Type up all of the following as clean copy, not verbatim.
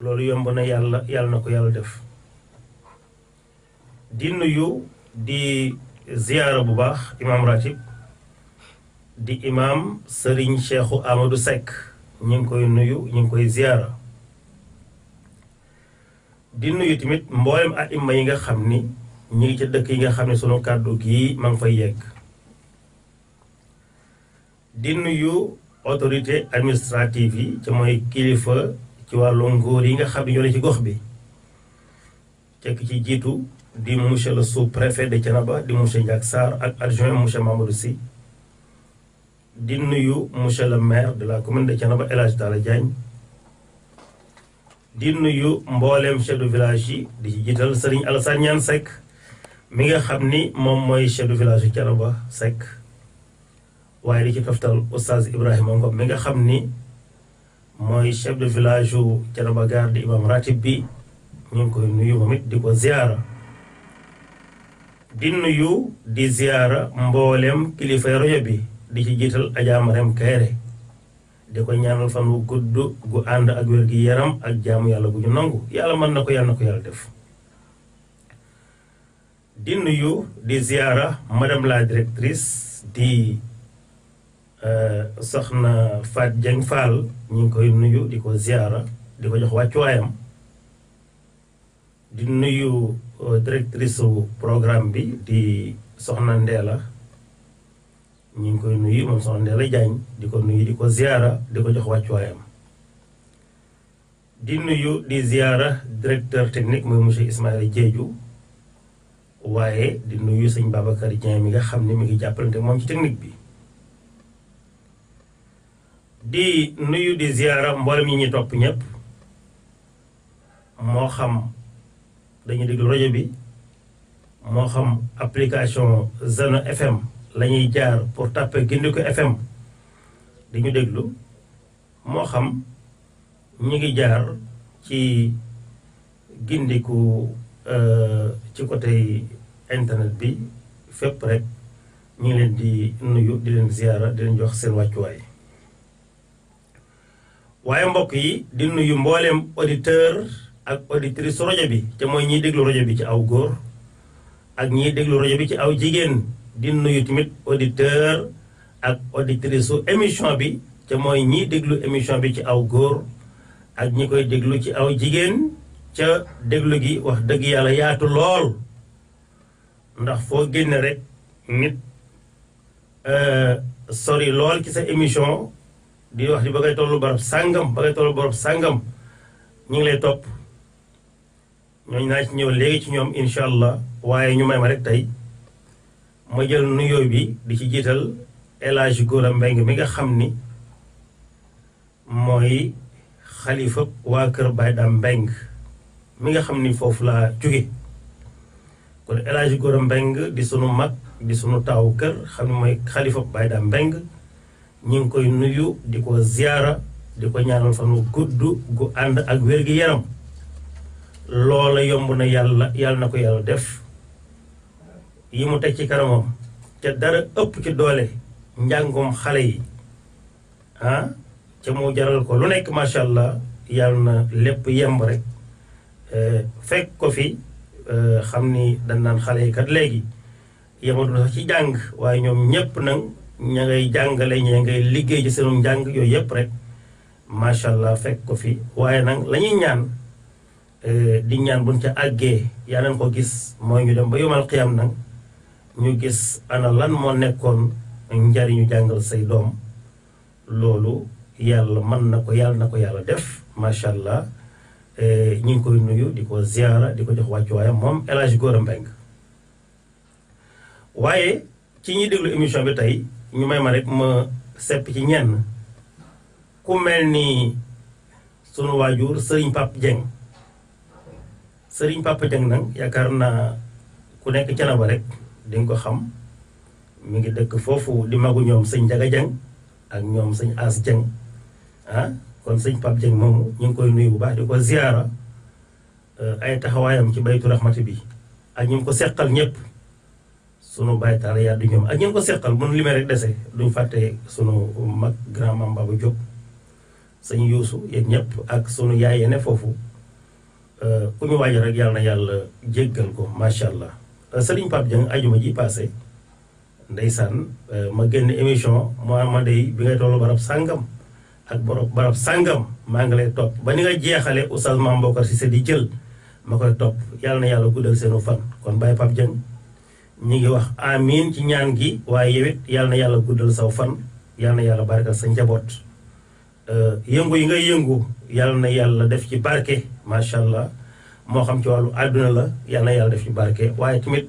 loolu yomb na yàlla na ko yàlla def. di nuyu di ziyaara bu baax imam ratib di imam Serigne Cheikhou Amadou Seck ñu ngi koy nuyu ñu ngi koy ziyaara. di nuyu tamit mboolem aima yi nga xam ni ñu ngi ci dëkk yi nga xam ne sunu kàddu gii ma ngi fay yegg. di nuyu autorité administrative yi ci mooy kilifa ci wàllu nguur yi nga xam ne ñoo ne ci gox bi cekk ci jiitu di monsieur le sous-préfet de Thiénaba di monsieur Ndiak Sarr ak adjoint monsieur Mamadou Sy. di nuyu monsieur le maire de la commune de Thiénaba El Hadj Talla Diagne. di nuyu mbooleem chef de village yi di ci jiital Serigne Alassane Niane Seck mi nga xam ni moom mooy chef de village yu Thiénaba Seck. waaye di ci toftal oustaz Ibrahima Ngom mi nga xam ni mooy chef de village yu Thiénaba Gare di imam ratib bi ñu ngi koy nuyu moom it di ko ziyaara. di nuyu di ziyaara mboolem kilifay rajo bi di ci jiital Adja Marème Kayre di ko ñaanal fan wu gudd gu ànd ak wér gi yaram ak jaamu yàlla gu ñu nangu yàlla mën na ko yàlla na ko yàlla def. di nuyu di ziyaara madame la directrice di soxna Fat Dieng Fall ñu ngi koy nuyu di ko ziyaara di ko jox wàccuwaayam. di nuyu directrice programme bi di soxna Ndeela ñu ngi koy nuyu moom soxna Ndeela Diagne di ko nuyu di ko ziyaara di ko jox wàccuwaayam. di nuyu di ziyaara directeur technique mooy monsieur Ismaïla Diédhiou waaye di nuyu sëñ Babacar Dieng mi nga xam ne mi ngi jàppalante moom ci technique bi. di nuyu di ziyaara mboolem ñi ñuy topp ñëpp moo xam dañuy déglu rajo bi moo xam application Zeno FM la ñuy jaar pour tàppe Gindiku FM di ñu déglu moo xam ñi ngi jaar ci Gindiku ci côté internet bi fépp rek ñu ngi leen di nuyu di leen ziyaara di leen jox seen wàccuwaay. waaye mbokk yi di nuyu mbooleem auditeur ak auditrice rajo bi te mooy ñiy déglu rajo bi ci aw góor ak ñiy déglu rajo bi ci aw jigéen. di nuyu tamit auditeur ak auditrice su émission bi te mooy ñiy déglu émission bi ci aw góor ak ñi koy déglu ci aw jigéen ca déglu gi wax dëgg yàlla yaatu lool ndax foo génne rek nit sori lool ci sa émission di wax di ba ngay tollu barab sàngam ba ngay tollu barab sàngam ñu ngi lay topp ñooñu naa ci ñëw léegi ci ñoom incha allah waaye ñu may ma rek tey ma jël nuyoo bi di ci jiital El Hadj Gora Mbengue mi nga xam ni mooy xalifa waa kër Baye Dame Mbengue mi nga xam ni foofu laa jóge kon El Hadj Gora Mbengue di sunu mag di sunu taawu kër xam ni mooy xalifa Baye Dame Mbengue ñu ngi koy nuyu di ko ziyaara di ko ñaanal fan wu gudd gu ànd ak wér gi yaram loola yomb na yàlla na ko yàlla def yi mu teg ci kanamam te dara ëpp ci doole njàngum xale yi ca mu jaral ko lu nekk macha allah yàlla na lépp yemb rek fekk ko fi xam ni dañ naan xale yi kat léegi yematu sax ci jàng waaye ñoom ñépp nag ña ngay jàngale ña ngay liggéey ci seenu njàng yooyu yépp rek macha allah fekk ko fi waaye nag la ñuy ñaan di ñaan buñ ca àggee yaa nañ ko gis mooy ñu dem ba yomal xiyam nag ñu gis ana lan moo nekkoon njariñu jàngal say doom loolu yàlla mën na ko yàlla def macha allah ñu ngi koy nuyu di ko ziyaara di ko jox wàccuwaayam moom El Hadj Gora Mbengue waaye ci ñuy déglu émission bi tey ñu may ma rek ma sepp ci ñenn ku mel ni sunu waajur Serigne Pape Dieng Serigne Pape Dieng nag yaakaar naa ku nekk Thiénaba rek di nga ko xam mi ngi dëkk foofu di magu ñoom sëñ Njaga Dieng ak ñoom sëñ As Dieng kon sëñ Pape Dieng moomu ñu ngi koy nuyu bu baax di ko ziyaara ay taxawaayam ci baytu raxmati bi ak ñu ngi ko seqal ñëpp sunu Baye Talla yaa du ñoom ak ñu ngi ko seqal mënu limee rek dese duñ fàtte sunu mag grand mam Baba Diop sëñ Youssou yéen ñëpp ak sunu yaay yene foofu ku ñu waajal rek yàlla na yàlla jéggal ko macha allah. Serigne Pape Dieng ajuma ji passé ndeysaan ma génn émission ma day bi ngay tollu barab sàngam ak barab sàngam maa ngi lay topp ba ni nga jeexale Oustaz Mame Bokar Cissé di jël ma koy topp yàlla na yàlla guddal seenu fan. kon Baye Pape Dieng ñi ngi wax amiin ci ñaan gi waaye yow it yàlla na yàlla guddal saw fan yàlla na yàlla barkal sa njaboot. yëngu yi ngay yëngu yàlla na yàlla def ci barke macha allah moo xam ci wàllu àdduna la yàlla na yàlla def ci barke waaye tamit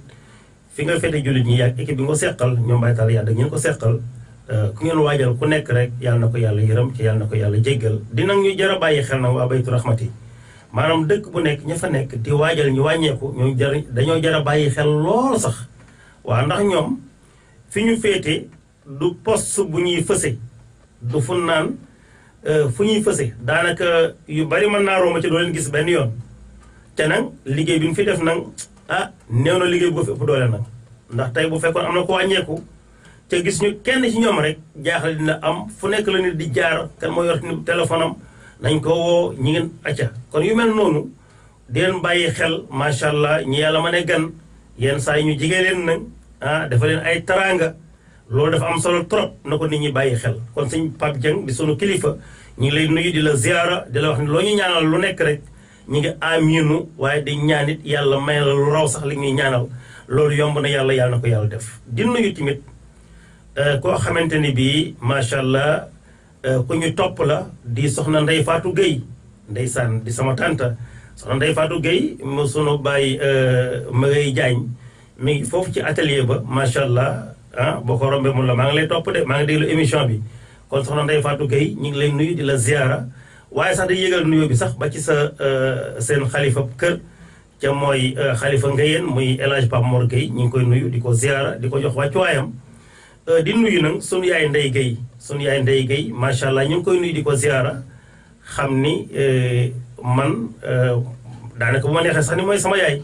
fi nga fete jullit ñi yàgg équipe bi nga ko seqal ñoom Baye Talla yàlla ngeen ko seqal ku ngeen waajal ku nekk rek yàlla na ko yàlla yërëm ci yàlla na ko yàlla jéggal dina ñu jar a bàyyi xel nag waa Baytu Rahmati maanaam dëkk bu nekk ña fa nekk di waajal ñu wàññeeku ñoom dañoo jar a bàyyi xel lool sax waaw ndax ñoom fi ñu féete du poste bu ñuy fëse du fu naan fu ñuy fëse daanaka yu bari mën naa romb ci doo leen gis benn yoon te nag liggéey bi mu fi def nag néew na liggéey bu ko fi ëpp doole nag ndax tey bu fekkoon am na ko wàññeeku te gis ñu kenn ci ñoom rek jaaxle dina am fu nekk la nit di jaar kan moo yor téléphone am nañ ko woo ñi ngeen acca kon yu mel noonu di leen bàyyi xel macha allah ñi yàlla ma ne gan yenn saa yi ñu jigee leen nag dafa leen ay taraanga loolu dafa am solo trop na ko nit ñi bàyyi xel kon sëñ Pape Dieng di sunu kilifa ñu ngi lay nuyu di la ziara di la wax ne loo ñu ñaanal lu nekk rek ñu ngi aminu waaye di ñaanit yàlla may la lu raw sax li ñuy ñaanal loolu yomb na yàlla na ko yàlla def di nuyu tamit koo xamante ni bii macha allah ku ñu topp la di soxna Ndeye Fatou Gueye ndeysaan di sama tante soxna Ndeye Fatou Gueye mu sunu bàyyi Magay Diagne mi ngi foofu ci atelier ba macha allah boo ko rombee mun la maa ngi lay topp de maa ngi déglu émission bi kon soxna Ndeye Fatou Gueye ñu ngi lay nuyu di la ziara waaye sax day yëgal nuyoo bi sax ba ci sa seen xalifa kër ca mooy xalifa Ngayeen muy El Hadj Pape Mor Gueye ñu ngi koy nuyu di ko ziara di ko jox wàccuwaayam di nuyu nag sunu yaay Ndeye Gueye sunu yaay Ndeye Gueye macha allah ñu ngi koy nuyu di ko ziara xam ni man daanaka bu ma neexee sax ni mooy sama yaay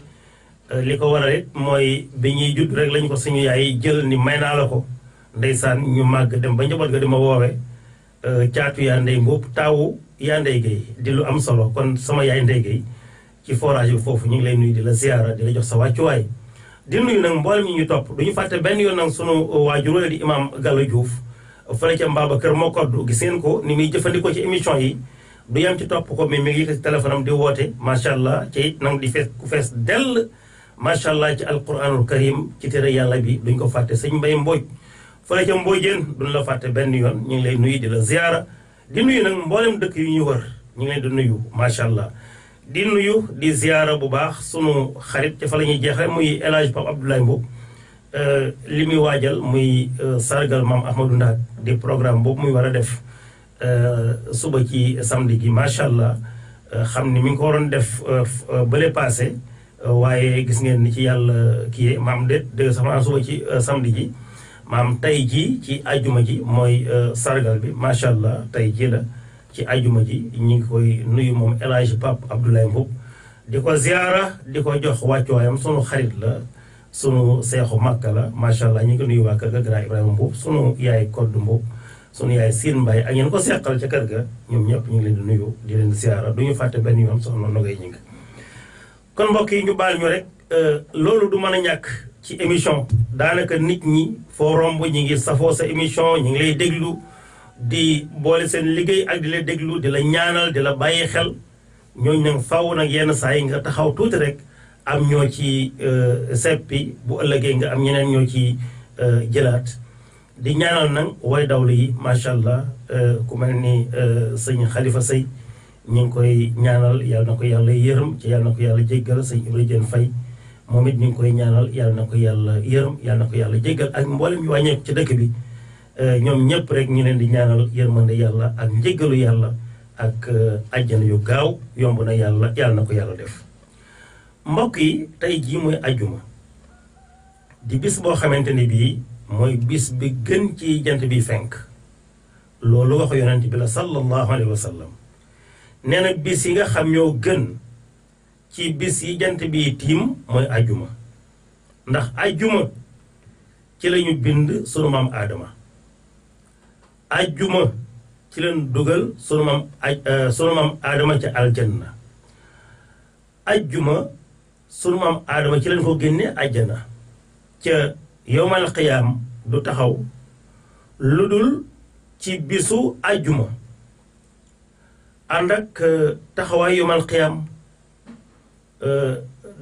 li ko waral it mooy bi ñuy judd rek lañu ko suñu yaay jël ni may naa la ko ndeysaan ñu màgg dem ba njaboot ga di ma woowe caatu yaa Ndeye Mboup taawu yaa Ndeye Gueye di lu am solo kon sama yaay Ndeye Gueye ci forage bi foofu ñu ngi lay nuyu di la ziara di la jox sa wàccuwaay di nuyu nag mboolem ñi ñu topp duñu fàtte benn yoon nag sunu waajur di imam Gallo Diouf fële ca Mbaba Kër moo koddu gis ngeen ko ni muy jëfandikoo ci émission yi du yem ci topp ko mais mi ngi yëkkati téléphone am di woote macha allah ci it nag di fees ku fees dell macha allah ci alquranul karim ci tere yàlla bi duñ ko fàtte sëñ Mbay Mbooj fële ca Mbojeen duñ la fàtte benn yoon ñu ngi lay nuyu di la ziara di nuyu nag mboolem dëkk yu ñuy wër ñu ngi leen di nuyu macha allah di nuyu di ziara bu baax sunu xarit ca fa la ñuy jeexale muy El Hadj Pape Abdoulaye Mboup li muy waajal muy sargal maam Ahmadou Ndak di programme boobu muy war a def suba ci samedi gi macha allah xam ni mi ngi ko waroon def bële passé waaye gis ngeen ni ci yàlla kii maam dégg sax maanaam suba ci samedi ji maam tey ji ci ajuma ji mooy sargal bi macha allah tey ji la ci ajuma ji ñu ngi koy nuyu moom El Hadj Pape Abdoulaye Mboup di ko ziara di ko jox wàccuwaayam sunu xarit la sunu seexu màkka la macha allah ñu ngi ko nuyu waa kër ga grand Ibrahima Mboup sunu yaay Koddu Mboup sunu yaay Sine Mbaye ak ñeen ko seqal ca kër ga ñoom ñëpp ñu ngi leen di nuyu di leen ziara du ñu fàtte benn yoon soxna Nogay ñi ngi kon mbokk yi ñu baal ñu rek loolu du mën a ñàkk ci émission daanaka nit ñi foo romb ñi ngi safoo sa émission ñi ngi lay déglu di boole seen liggéey ak di la déglu di la ñaanal di la bàyyi xel ñooñu nag faw nag yenn saa yi nga taxaw tuuti rek am ñoo ci seppi bu ëllëgee nga am ñeneen ñoo ci jëlaat di ñaanal nag way dawlu yi macha allah ku mel ni sëñ Khalifa Sey ñu ngi koy ñaanal yàlla na ko yàlla yërëm ci yàlla na ko yàlla jéggal sëñ Ibrahima Faye moom it ñu ngi koy ñaanal yàlla na ko yàlla yërëm yàlla na ko yàlla jéggal ak mboolem ñu wàññeeku ci dëkk bi ñoom ñëpp rek ñu leen di ñaanal yërmande yàlla ak njéggalu yàlla ak ajjana yu gaaw yomb na yàlla na ko yàlla def mbokk yi tey jii mooy ajjuma di bis boo xamante ni bii mooy bis bi gën ci jant bi fenk loolu waxu yonent bi la sallallahu alayhi wa sallam nee na bis yi nga xam ñoo gën ci bis yi jant bi tiim mooy ajjuma ndax ajjuma ci lañu bind sunu maam aadama ajjuma ci leen dugal sunu maam aadama ca aljanna ajjuma sunu maam aadama ci lañ ko génne àjjana ca yowmal qiyaam du taxaw lu dul ci bisu ajjuma ànd ak taxawaay yowmal qiyaam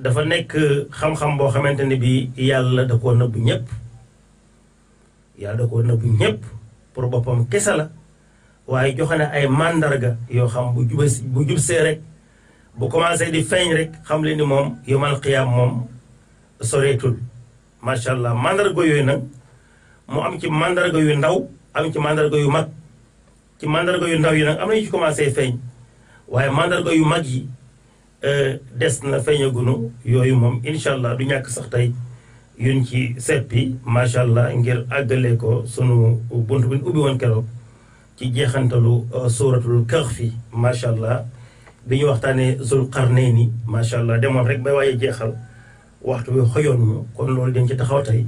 dafa nekk xam-xam boo xamante ne bi yàlla da koo nëbbu ñépp yàlla da koo nëbbu ñépp pour boppam kese la waaye joxe na ay màndarga yoo xam bu jubsee rek bu commencé di feeñ rek xam leen ni moom yawmal qiyaam moom soreetul macha allah màndarga yooyu nag mu am ci màndarga yu ndaw am ci màndarga yu mag ci màndarga yu ndaw yi nag am na yu ci commencé feeñ waaye màndarga yu mag yi des na feeñagunu yooyu moom incha allah du ñàkk sax tey yuñ ci seppi macha allah ngir àggale ko sunu bunt bi ñu ubbi woon keroog ci jeexantalu suuratul kahfi macha allah bi ñu waxtaanee zul qarnayni macha allah demoon rek bay waaye jeexal waxtu wi xoyoon ñu kon loolu dañ ci taxaw tey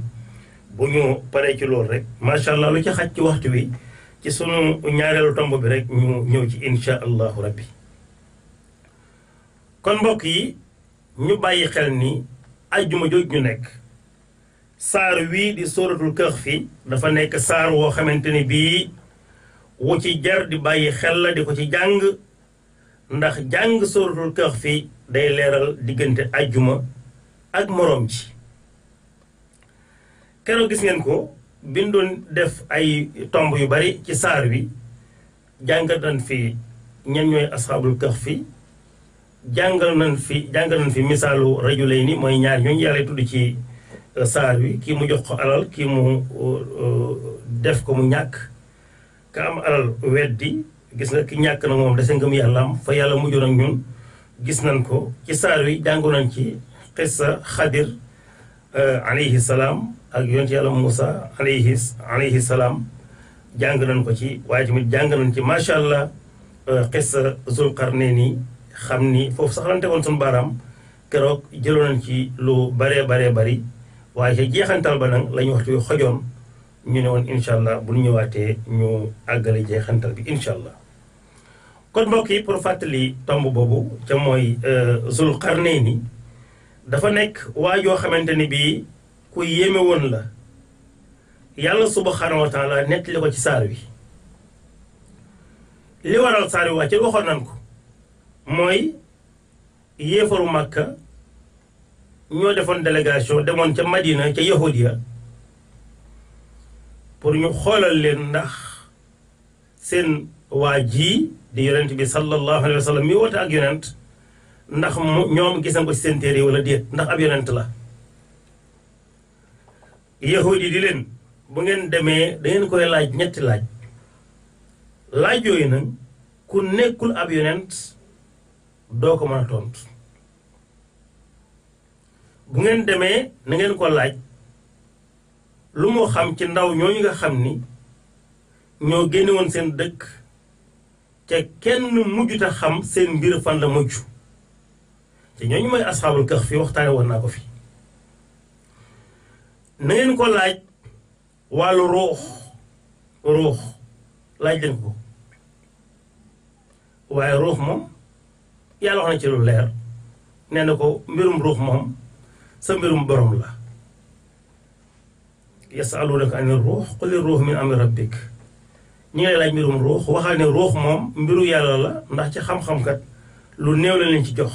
bu ñu paree ci loolu rek macha allah lu ci xaj ci waxtu wi ci sunu ñaareelu tomb bi rek ñu ñëw ci incha allahu rabbi kon mbokk yi ñu bàyyi xel ni ajjuma jooj ñu nekk saar wii di suuratul kahfi dafa nekk saar woo xamante ni bii wu ci jar di bàyyi xel la di ko ci jàng ndax jàng suuratul kahfi day leeral diggante ajjuma ak moroom ci keroog gis ngeen ko bindoon def ay tomb yu bari ci saar wi jàngal nañ fi ñan ñooy asxaabul kahfi jàngal nañ fi misaalu rajulayni mooy ñaar ñooñu yàlla tudd ci saar wi kii mu jox ko alal kii mu def ko mu ñàkk ka am alal weddi gis nga ki ñàkk na moom dese ngëm yàllaam fa yàlla mujjoon ak ñun gis nañ ko ci saar wi jàngu nañ ci xissa xadir alayhi salaam ak yonent yàlla Muusa alayhi salaam jàng nañ ko ci waaye tamit jàng nañ ci macha allah xissa Zulqarnayni xam ni foofu sax lan tegoon suñu baaraam keroog jëloon nañ ci lu baree bari waaye ca jeexantal ba nag la ñu waxtu wi xojoon ñu ne woon incha allah bu ñu ñëwaatee ñu àggale jeexantal bi incha allah kon mbokk yi pour fàttali tomb boobu ca mooy Zulqarnayni dafa nekk waajoo xamante ni bii ku yéeme woon la yàlla subhanahu wa taala nettali ko ci saar wi li waral saar wi wàcce waxoon nan ko mooy yéefaru Màkka ñoo defoon délégation demoon ca Madina ca Yahudiya pour ñu xoolal leen ndax seen waa ji di yonent bi sallallahu alayhi wa sallam mi woote ak yonent ndax ñoom gis nañ ko ci seen téere wala déet ndax ab yonent la yahudi di leen bu ngeen demee dangeen koy laaj ñetti laaj yooyu nag ku nekkul ab yonent doo ko mën a tontu bu ngeen demee na ngeen ko laaj lu moo xam ci ndaw ñooñu nga xam ni ñoo génne woon seen dëkk ca kenn mujjuta xam seen mbir fan la mujj te ñooñu mooy asxaabul kahfi waxtaane woon naa ko fi na ngeen ko laaj wàllu ruux laaj leen ko waaye ruux moom yàlla wax na ci lu leer nee na ko mbirum ruux moom sa mbirum borom la yasalunaka ani ruux quli ruux min amri rabbik ñi ngay laaj mbirum ruux waxal ne ruux moom mbiru yàlla la ndax ci xam-xam kat lu néew la leen ci jox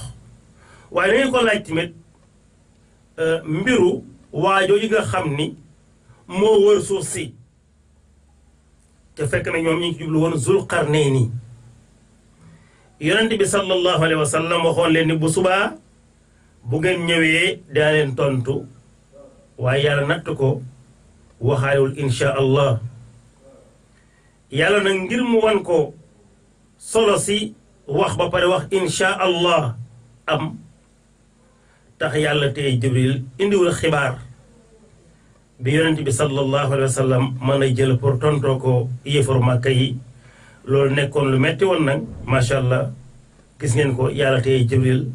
waaye dangeen ko laaj tamit mbiru waajoo yi nga xam ni moo wër suuf si te fekk na ñoom ñu ngi ci jublu woon Zulqarnayni yonent bi sallallahu alayhi wa sallam waxoon leen ni bu subaa bu ngeen ñëwee daa leen tontu waaye yàlla natt ko waxaalewul insha allah yàlla nag ngir mu wan ko solo si wax ba pare wax insha allah am tax yàlla tey jibril indiwul xibaar bi yonent bi sallallahu alayhi wa sallam mën a jël pour tontoo ko yéefaru Màkka yi loolu nekkoon lu metti woon nag macha allah gis ngeen ko yàlla tey jibril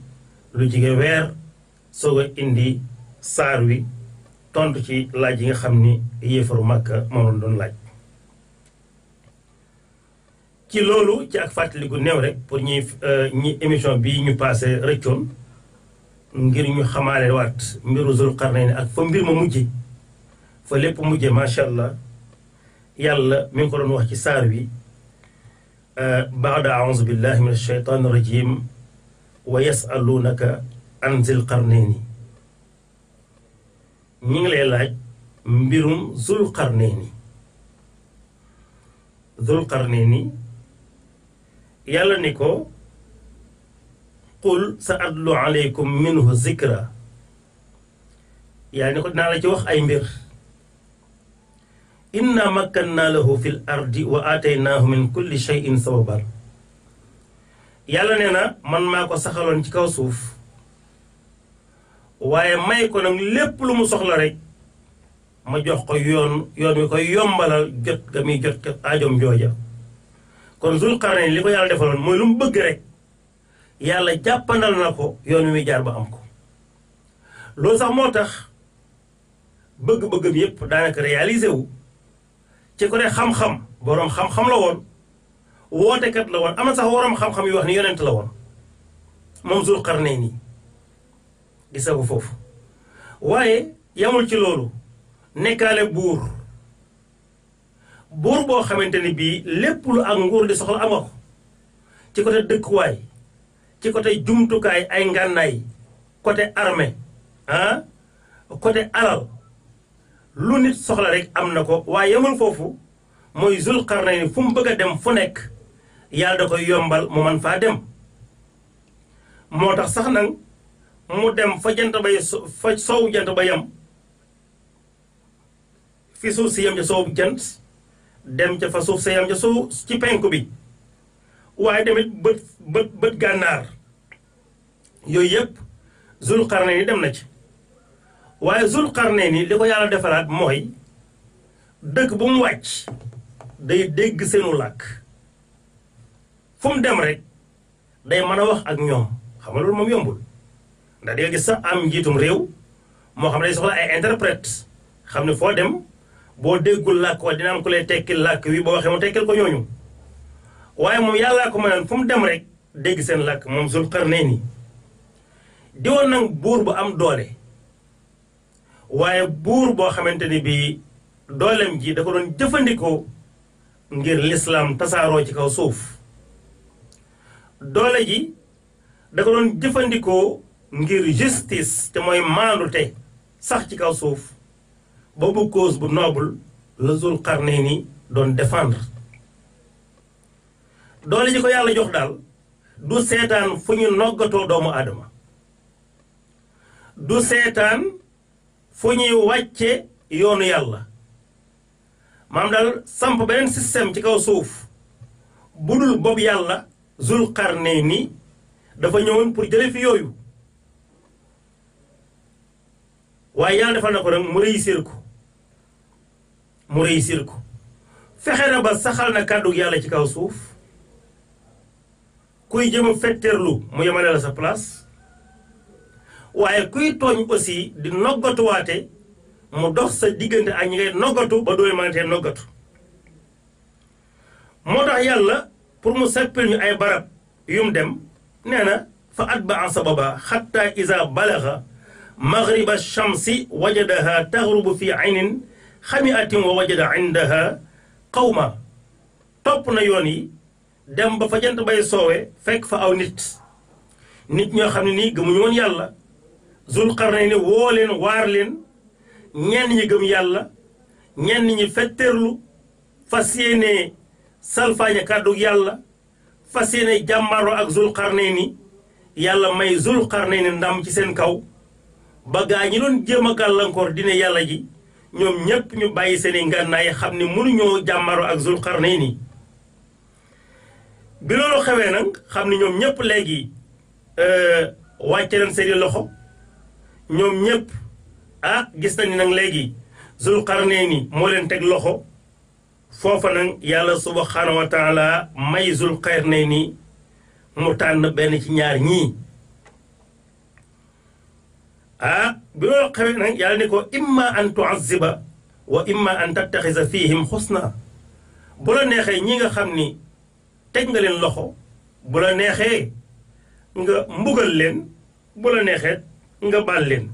lu jige weer soog a indi saar wi tontu ci laaj yi nga xam ni yéefaru Màkka moom doon laaj ci loolu ci ak fàttaliku néew rek pour ñi émission bi ñu passé rëccoon ngir ñu xamaale waat mbiru Zul Qarnayni ak fa mbir ma mujje fa lépp mujje macha allah yàlla mi ngi ko doon wax ci saar wi baada auzu billahi min alsheytan irrajim wa yasalunaka an Zil Qarnayni ñi ngi lay laaj mbirum Zul Qarnayni Zul Qarnayni yàlla ni ko qul sa adlu aleykum minhu zikra yàlla ni ko dinaa la ci wax ay mbir inna makkanna lahu fil ardi wa aataynaahu min kulli shay'in sababan yàlla nee na man maa ko saxaloon ci kaw suuf waaye may ko nag lépp lu mu soxla rek ma jox ko yoon wi koy yombalal jot ga muy jot aajom jooja kon Zul Qarnayni li ko yàlla defaloon mooy lu mu bëgg rek yàlla jàppandal na ko yoon wi muy jaar ba am ko loolu sax moo tax bëgg-bëggam yépp daanaka réalisé wu ci ko ne xam-xam boroom xam-xam la woon wootekat la woon am na sax waroom xam-xam yu wax ni yonent la woon moom Zul Qarnayni gisa ko foofu waaye yamul ci loolu nekkaale buur boo xamante ni bii lépp lu ak nguur di soxla am nga ko ci côté dëkkuwaay ci côté jumtukaay ay ngànnaay côté armée côté alal lu nit soxla rek am na ko waaye yamul foofu mooy Zul Qarnayni fu mu bëgg a dem fu nekk yàlla da koy yombal mu man faa dem moo tax sax nag mu dem fa jant bay fa soowu jant ba yam fi suuf si yam ca soowu jant dem ca fa suuf sa yam ca suuf ci penku bi waaye tamit bët gànnaar yooyu yëpp Zul Qarnayni dem na ci waaye Zul Qarnayni li ko yàlla defaraat mooy dëkk bu mu wàcc day dégg seenu làkk fu mu dem rek day mën a wax ak ñoom xam nga loolu moom yombul ndax di nga gis sax am njiitum réew moo xam ne day soxla ay interprète xam ne foo dem boo déggul làkk wa dina am ku lay tekkil làkk wi boo waxee mu tekkil ko ñooñu waaye moom yàllaa ko mënoon fu mu dem rek dégg seen làkk moom Zul Qarnayni di woon nag buur bu am doole waaye buur boo xamante ni bii doolem ji da ko doon jëfandikoo ngir lislaam tasaaroo ci kaw suuf doole ji da ko doon jëfandikoo ngir justice te mooy maandute sax ci kaw suuf boobu cause bu noble la Zul Qarnayni doon défendre doole ji ko yàlla jox daal du seetaan fu ñu noggatoo doomu aadama du seetaan fu ñuy wàcce yoonu yàlla maam daal samp beneen système ci kaw suuf bu dul boobu yàlla Zul Qarnayni dafa ñëwoon pour jële fi yooyu waaye yàlla defal na ko nag mu réussir ko fexe na ba saxal na kàddu yàlla ci kaw suuf kuy jëm a fetteerlu mu yemale la sa place waaye kuy tooñ aussi di noggatuwaate mu dox sa diggante ak ñi ngay noggatu ba dooy mantee noggatu moo tax yàlla pour mu seppil ñu ay barab yum dem nee na fa atbaa sababa xatta iza balaga maghriba shamsi wajadaha taghrubu fi aynin xamiatin wa wajada indaha qawma topp na yoon yi dem ba fa jant bay soowe fekk fa aw nit ñoo xam ne nii gëmuñu woon yàlla Zul Qarnayni woo leen waar leen ñenn ñi gëm yàlla ñenn ñi fetteerlu fas yéene salfaañe kàddu yàlla fas yéene jàmmaroo ak Zul Qarnayni yàlla may Zul Qarnayni ndam ci seen kaw ba gaa ñi doon jéem a gàllankoor dina yàlla ji ñoom ñépp ñu bàyyi seeni ngànnaay xam ne mënuñoo jàmmaroo ak Zul Qarnayni bi loolu xewee nag xam ne ñoom ñépp léegi wàcce leen seeni loxo ñoom ñépp gis nañu nag léegi Zul Qarnayni moo leen teg loxo foofa nag yàlla subhanahu wa taala may Zul Qarnayni mu tànn benn ci ñaar ñii bi loolu xewee nag yàlla ni ko imma an tuaziba wa imma an tattaxisa fihim xusna bu la neexee ñi nga xam ni teg nga leen loxo bu la neexee nga mbugal leen bu la neexee nga baal leen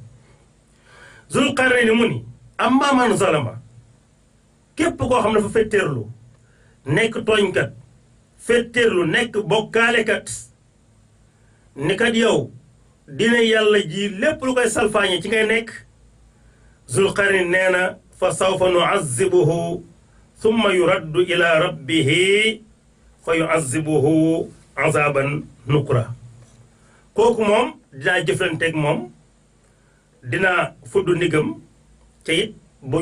Zul Qarnayni mu ni amma man zalama képp koo xam ne dafa fetteerlu nekk tooñkat fetteerlu nekk bokkaalekat ni kat yow dina yàlla ji lépp lu koy salfaañe ci ngay nekk Zul Qarnayni nee na fa sawfa nuazzibuhu thumma yuraddu ila rabbihi fa yuazzibuhu azaban nukra kooku moom dinaa jëflanteeg moom dinaa fudd ndigam ca it bu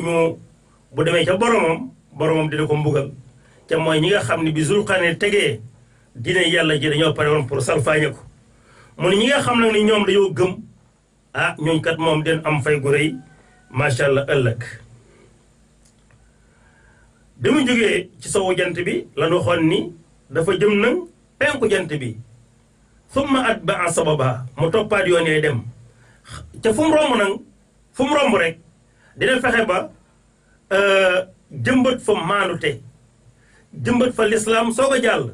demee ca boromam dina ko mbugal ca mooy ñi nga xam ne bi Zul Qarnayni tegee dina yàlla ji dañoo pare woon pour salfaañe ko mu ne ñi nga xam nag ni ñoom dañoo gëm ñooñ kat moom den am fay gu rëy macha allah ëllëg bi mu jógee ci sowu jant bi lan waxoon ni dafa jëm nag penku jant bi summa atba'a sababa mu toppaat yoon yee dem ca fu mu romb rek dina fexe ba jëmbat fa maanute jëmbat fa lislaam soog a jàll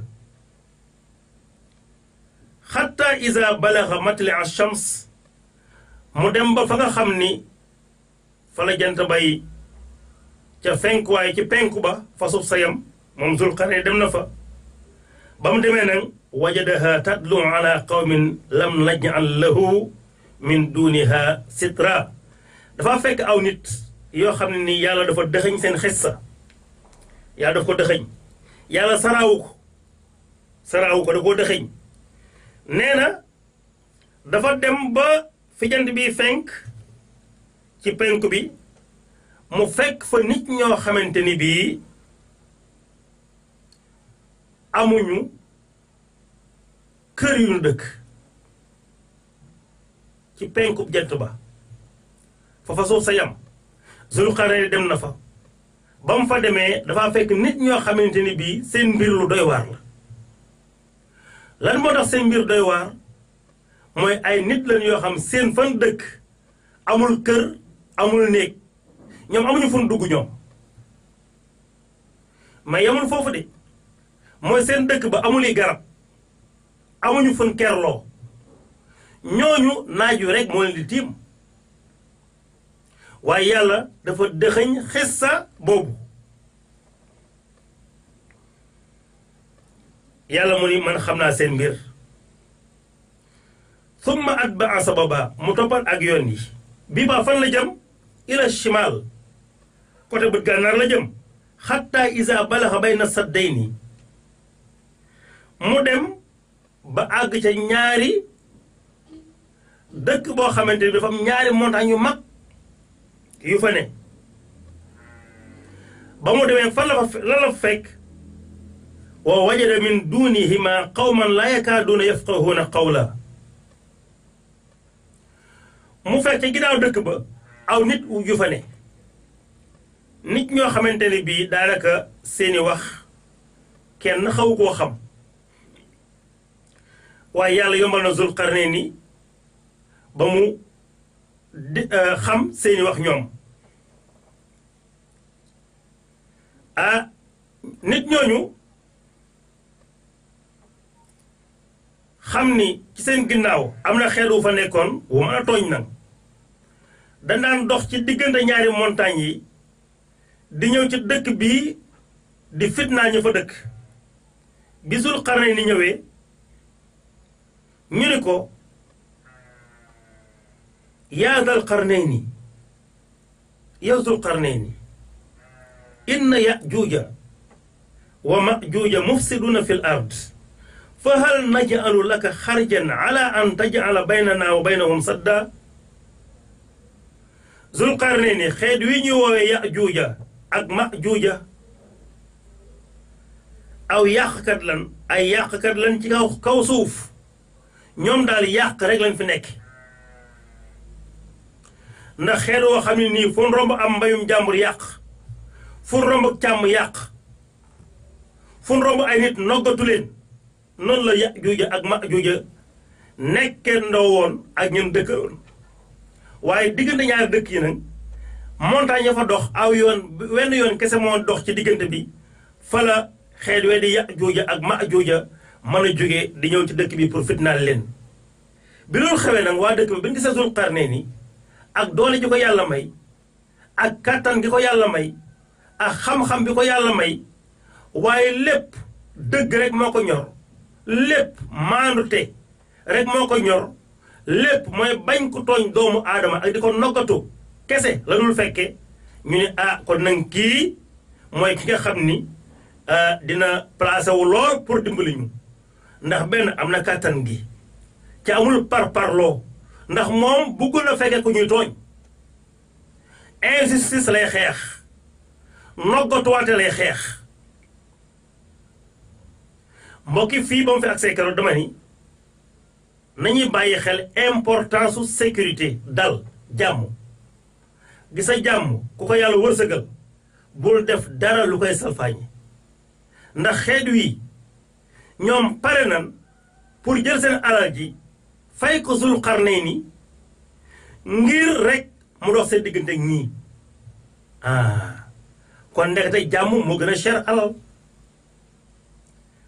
xatta isa balaxa matli ash-shams mu dem ba fa nga xam ni fa la jant bay ca fenkuwaay ci penku ba fa suuf sa yam moom Zul Qarnayni dem na fa ba mu demee nag wajadaha tadlu ala qawmin lam naj'al lahu min duniha sitra dafa fekk aw nit yoo xam ne ni yàlla dafa dëxëñ seen xissa yàlla daf ko dëxëñ yàlla saraawu ko da koo dëxëñ nee na dafa dem ba fi jant bi fenk ci penku bi mu fekk fa nit ñoo xamante ni bii amuñu kër yu ñu dëkk ci penku jant ba fa suuf sa yam Zul Qarnayni dem na fa ba mu fa demee dafa fekk nit ñoo xamante ni bii seen mbir lu doy waar la lan moo tax seen mbir doy waar mooy ay nit lañ yoo xam seen fan dëkk amul kër amul néeg ñoom amuñu fun dugg ñoom mais yamul foofu de mooy seen dëkk ba amul yi garab amuñu fun kerloo ñooñu naaj wi rek moo leen di tiim waaye yàlla dafa dëxëñ xissa boobu yàlla mu ni man xam naa seen mbir summa atba'a sababa mu toppat ak yoon yi bii baa fan la jëm ila shimal côté bët gànnaar la jëm xatta isa balaxa bayna saddayni mu dem ba àgg ca ñaari dëkk boo xamante ni dafa am ñaari montagne yu mag yu fa ne ba mu demee fan la fekk wa wajada min dunihima qawman la yakaaduuna yafqahuuna qawla mu fekk ca ginnaaw dëkk ba aw nit yu fa ne nit ñoo xamante ne bii daanaka seeni wax kenn xaw koo xam waaye yàlla yombal na Zul Qarnayni ba mu xam seeni wax ñoom nit ñooñu xam ni ci seen ginnaaw am na xeet wu fa nekkoon wu mën a tooñ nag danaan dox ci diggante ñaari montagnes yi di ñëw ci dëkk bii di fitnaa ñu fa dëkk bi Zul Qarnayni ñëwee ñu ni ko yaa Zal Qarnayni yow Zul Qarnayni inna Ya'juuja wa Ma'juuja mufsiduna fil ard fa hal naj'alu laka xarjan ala an taj'ala baynana wa baynahum sadda Zul Qarnayni xeet wi ñu woowee Ya'juuja ak Ma'juuja aw yàqkat lan ay yàqkat lan ci kaw suuf ñoom daal yàq rek lañ fi nekk ndax xeet woo xam ne nii fu romb am mbayum jàmbur yàq fu romb càmm yàq fu romb ay nit noggatu leen noonu la Ya'juuja ak Ma'juuja nekkee ndoo woon ak ñun dëkkoon waaye diggante ñaari dëkk yi nag montagne ya fa dox aw yoon wenn yoon kese moo dox ci diggante bi fa la xeet we di Ya'juuja ak Ma'juuja mën a jógee di ñëw ci dëkk bi pour fitnaal leen bi loolu xewee nag waa dëkk bi bi ñu gisee Zul Qarnayni ak doole ji ko yàlla may ak kattan gi ko yàlla may ak xam-xam bi ko yàlla may waaye lépp dëgg rek moo ko ñor lépp maandute rek moo ko ñor lépp mooy bañ ko tooñ doomu aadama ak di ko noggatu kese la dul fekke ñu ne kon nag kii mooy ki nga xam ni dina placé wu lool pour dimbali ñu ndax benn am na kàttan gi ci amul parloo ndax moom bëggul a fekke ku ñuy tooñ injustice lay xeex noggatuwaate lay xeex mbokki fii ba mu fi ak seekaro dama ni nañuy bàyyi xel importance su sécurité dal jàmm gisa jàmm ku ko yàlla wërsëgal bul def dara lu koy salfaañi ndax xeet wi ñoom pare nan pour jël seen alal ji fay ko Zul Qarnayni ngir rek mu dox seen diggante ak ñii kon ndekete jàmm moo gën a cher alal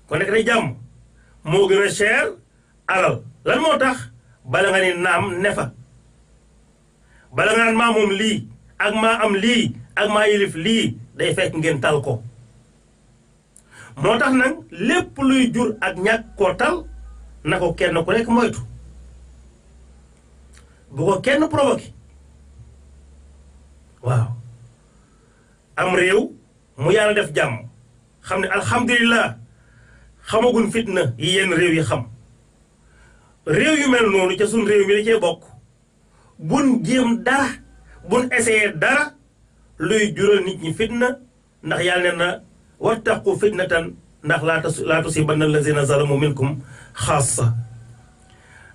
kon ndekete jàmm moo gën a cher alal lan moo tax bala nga ni naam ne fa bala nga naan maa moom lii ak maa am lii ak maa yilif lii day fekk ngeen tal ko moo tax nag lépp luy jur ak ñàkk koo tal na ko kenn ku nekk moytu bu ko kenn provoqué waaw am réew mu yàlla def jàmm xam ne alhamdulillah xamagun fitna yi yenn réew yi xam réew yu mel noonu ca suñ réew mi da cee bokk bun jéem dara bun essayé dara luy jural nit ñi fitna ndax yàlla ne na wattaqu fitnatan ndax laa tusibanna allazina zalamu minkum xaasa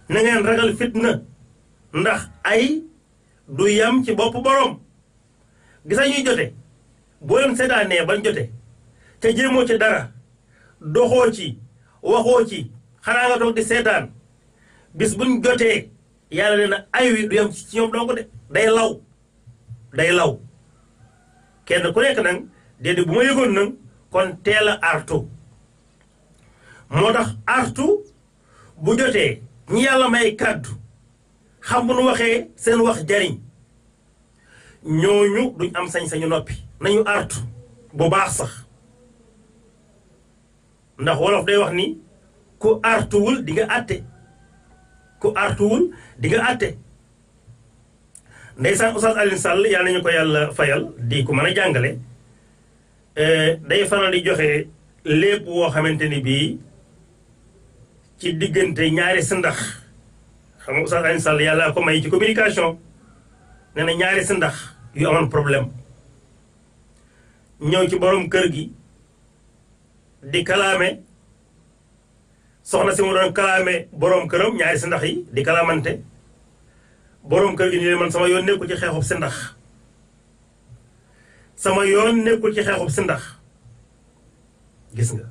na ngeen ragal fitna ndax ay du yam ci bopp boroom gisa ñuy jote boo leen seetaanee bañ jote te jéemoo ci dara doxoo ci waxoo ci xanaa nga toog di seetaan bis buñ jotee yàlla ne na ay wi du yam ci ñoom doo ko de day law kenn ku nekk nag déedéet bu ma yëgoon nag kon teel a artu moo tax artu bu jotee ñi yàlla may kàddu xam bu nu waxee seen wax jariñ ñooñu duñ am sañ-sañu noppi nañu artu bu baax sax ndax wolof day wax ni ku artuwul di nga àtte ku artuwul di nga àtte ndeysaan Oustaz Alioune Sall yàlla nañu ko yàlla fayal di ku mën a jàngale day faral di joxe lépp woo xamante ni bii ci diggante ñaari sindax xam nga Oustaz Alioune Sall yàlla ko may ci communication nee na ñaari sindax yu amoon problème ñëw ci borom kër gi di kalaame soxna si mu doon kalaame borom këram ñaari sindax yi di kalaamante borom kër gi ni leen man sama yoon nekkul ci xeexub sindax sama yoon nekkul ci xeexub sindax gis nga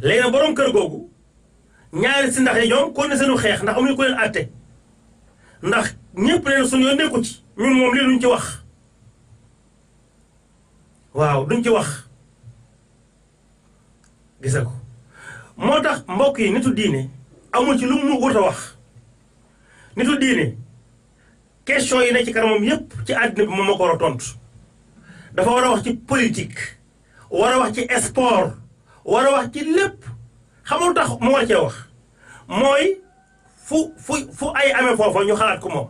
léegi nag borom kër googu ñaari sindax yi ñoom kon ne seenu xeex ndax amuñu ko leen àtte ndax ñëpp leen suñu yoon nekku ci ñun moom lii duñ ci wax waaw duñ ci wax gisa ko moo tax mbokk yi nitu diine amul ci lu mu wut a wax nitu diine question yi ne ci kanamam yépp ci àddina bi moom moo ko war a tontu dafa war a wax ci politique war a wax ci sport war a wax ci lépp xamul tax mu war cee wax mooy fu ay amee foofa ñu xalaat ko moom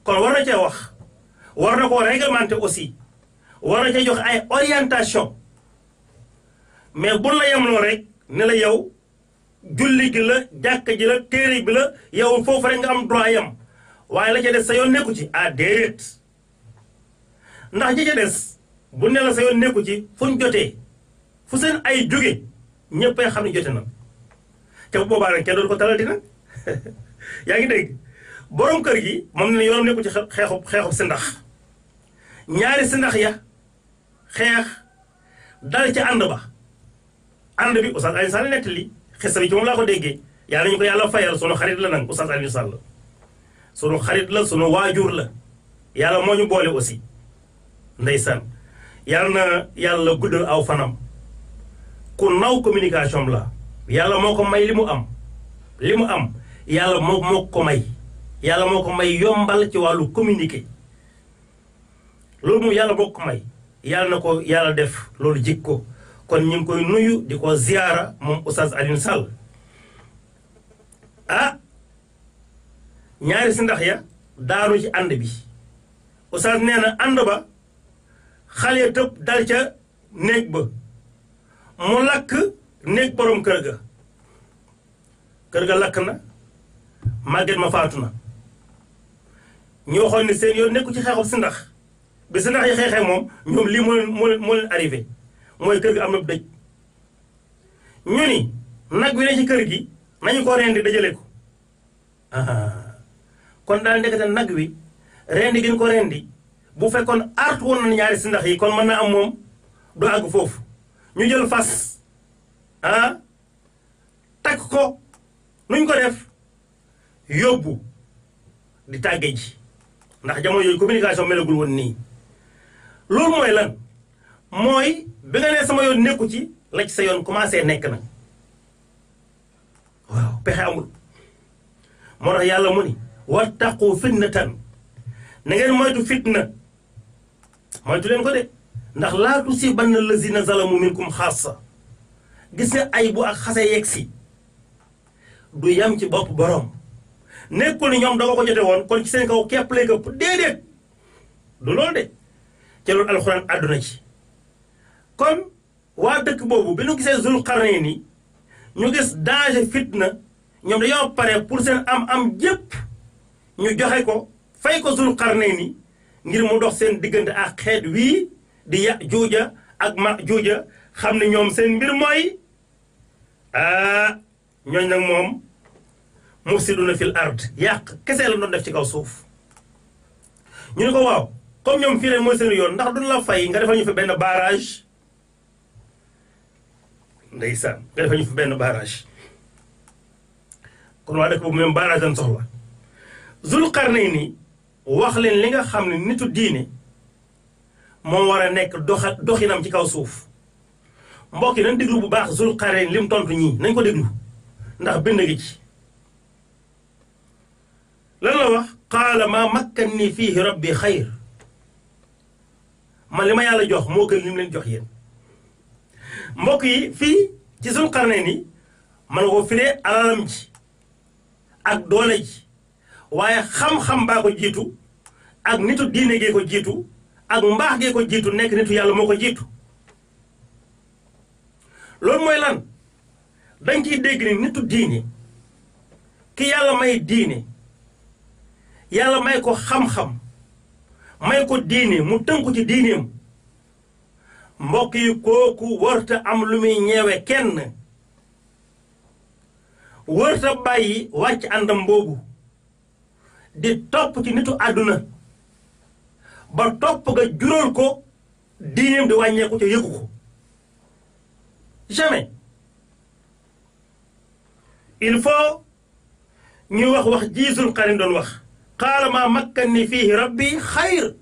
kon war na cee wax war na koo réglementer aussi war na cee jox ay orientation mais bu la yemloo rek ne la yow julli gi la jàkk ji la téere bi la yow foofu rek nga am droit yam waaye la ca des sa yoon nekku ci déedéet ndax ji ca des bu ne la sa yoon nekku ci fuñ jotee fu seen ay jóge ñëppay xam ne jote na te bu boobaa nag kenn doon ko talati nag yaa ngi dégg borom kër gi moom ne yoonam nekku ci xeexub si ndax ñaari si ndax ya xeex dal ca ànd ba ànd bi Oustaz Alioune Sall nettali xista bi ci moom laa ko déggee yàlla ñu ko yàlla fayal sunu xarit la nag Oustaz Alioune Sall sunu xarit la sunu waajur la yàlla moo ñu boole aussi ndeysaan yàlla na yàlla guddal aw fanam ku naw communication la yàlla moo ko may li mu am li mu am yàlla moo ko may yàlla moo ko may yombal ci wàllu communiquer loolu moom yàlla moo ko may yàlla na ko yàlla def loolu jik ko kon ñu ngi koy nuyu di ko ziyaara moom Oustaz Alioune Sall ah ñaari si ndax ya daanu ci ànd bi Oustaz nee na ànd ba xale ya tëb dal ca néeg ba mu lakk néeg borom kër ga lakk na màgget ma faatu na ñu waxoon ni seen yoon nekku ci xeexub si ndax bi si ndax yi xeexee moom ñoom lii moo leen arrivé mooy kër gi am na dëj ñu ni nag wi ne ci kër gi nañu ko rendi dajale ko kon daal ndekete nag wi rendi gi ñu ko rendi bu fekkoon artu woon na ñaari si ndax yi kon mën na am moom du àgg foofu ñu jël fas takk ko nuñ ko def yóbbu di tàgge ji ndax jamono yooyu communication melagul woon nii loolu mooy lan mooy bi nga ne sama yoon nekku ci la ci sa yoon commencé nekk na waaw pexe amul moo tax yàlla mu ni wattaqu fitnatan na ngeen moytu fitna moytu leen ko de ndax laa tusibanna lazina zalamu minkum xaasa gis nga ay bu ak xase yegg si du yam ci bopp borom nekkul ni ñoom da nga ko jote woon kon ci seen kaw képp lay këpp déedéet du loolu de ca loolu alxuraan àdduna ci kon waa dëkk boobu bi ñu gisee Zul Qarnayni ñu gis danger fitna ñoom dañoo pare pour seen am jépp ñu joxe ko fay ko Zul Qarnayni ngir mu dox seen diggante ak xeet wii di Yaajuuja ak Maajuuja xam ne ñoom seen mbir mooy ñooñ nag moom mufsiduna fil ard yàq kese la doon def ci kaw suuf ñu ne ko waaw comme ñoom fii leen mooy seen yoon ndax duñ la fay nga defal ñu fi benn barrage ndeysaan nga defal ñu fi benn barrage kon waa dëkk boobu même barrage dañ soxla Zul Qarnayni wax leen li nga xam ne nitu diine moo war a nekk doxinam ci kaw suuf mbokk yi nañ déglu bu baax Zul Qarnayni li mu tontu ñii nañ ko déglu ndax bind gi ci lan la wax qaala maa makkanni fiihi rabbi xayr man li ma yàlla jox moo gën li mu leen jox yéen mbokk yi fii ci Zul Qarnayni man ko firee alalam ji ak doole ji waaye xam-xam baa ko jiitu ak nitu diine gee ko jiitu ak mbaax gee ko jiitu nekk nitu yàlla moo ko jiitu loolu mooy lan dañ ciy dégg ni nitu diine ki yàlla may diine yàlla may ko xam-xam may ko diine mu tënku ci diineem mbokk yi kooku warta am lu muy ñeewe kenn warta bàyyi wàcc àndam boobu di topp ci nitu àdduna ba topp nga jural ko diineem di wàññeeku ca yëgu ko jamais il faut ñu wax ji Zul Qarnayni doon wax qaala maa makkanni fiihi rabbi xayr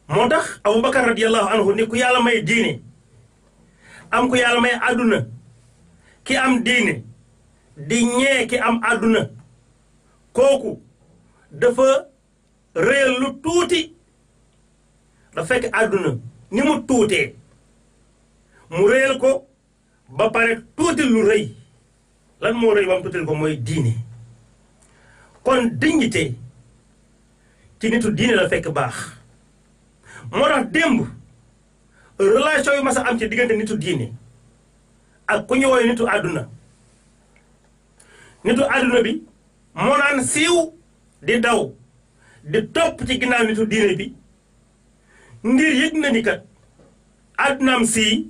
moo tax Aboubacar radiyallahu anhu ni ku yàlla may diine am ku yàlla may àdduna ki am diine di ñee ki am àdduna kooku dafa réyal lu tuuti dafa fekk àdduna ni mu tuutee mu réyal ko ba pare tuuti lu rëy lan moo rëy ba mu tuutil ko mooy diine kon dignité ci nitu diine la fekk baax moo tax démb relation yu mas a am ci diggante nitu diine ak ku ñu woowee nitu àdduna bi moo naan siiw di daw di topp ci ginnaaw nitu diine bi ngir yëg na ni kat àddunaam sii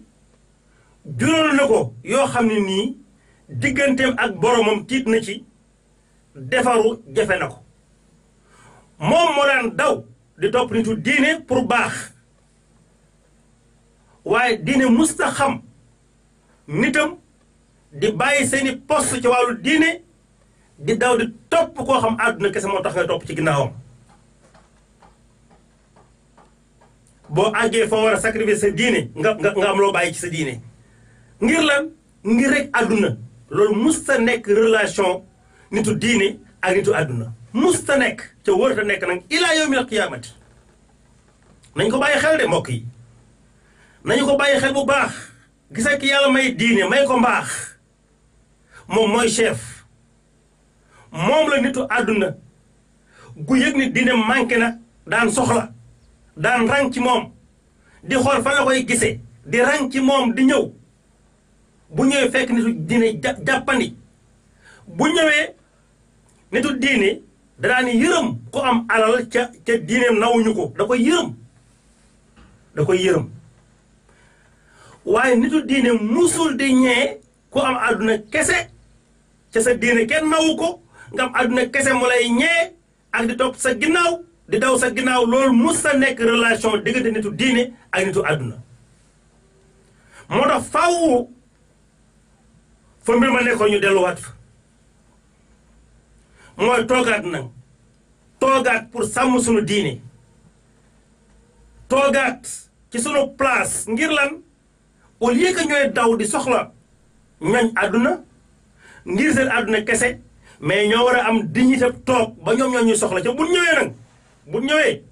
jural na ko yoo xam ne nii digganteem ak boromam tiit na ci defaru jafe na ko moom moo daan daw di topp nitu diine pour baax waaye diine musta xam nitam di bàyyi seeni poste ci wàllu diine di daw di topp koo xam àdduna kese moo tax nga topp ci ginnaawam boo àggee foo war a sacrifier sa diine nga am loo bàyyi ci sa diine ngir lan ngir rek àdduna loolu musta nekk relation nitu diine ak nitu àdduna musta nekk ca wërta nekk nag ilaa yawmil qiyaamati nañ ko bàyyi xel de mbokk yi nañu ko bàyyi xel bu baax gisa ki yàlla may diine may ko mbaax moom mooy chef moom la nitu àdduna gu yëg ni diine manqué na daan soxla daan rang ci moom di xool fan la koy gisee di rang ci moom di ñëw bu ñëwee fekk nitu diine jàppandi bu ñëwee nitu diine danaa ni yërëm ku am alal ca diineem nawuñu ko da koy yërëm waaye nitu diine musul di ñee ku am àdduna kese ca sa diine kenn nawu ko nga am àdduna kese mu lay ñee ak di topp sa ginnaaw di daw sa ginnaaw loolu mus sa nekk relation diggante nitu diine ak nitu àdduna moo tax faaw fa mbir ma nekkoon ñu delluwaat fa mooy toogaat pour sàmm sunu diine toogaat ci sunu place ngir lan au lieu que ñooy daw di soxla ñooñ àdduna ngir seen àdduna kese mais ñoo war a am dignité toog ba ñoom ñoo ñuy soxla ca bu ñëwee nag bu ñëwee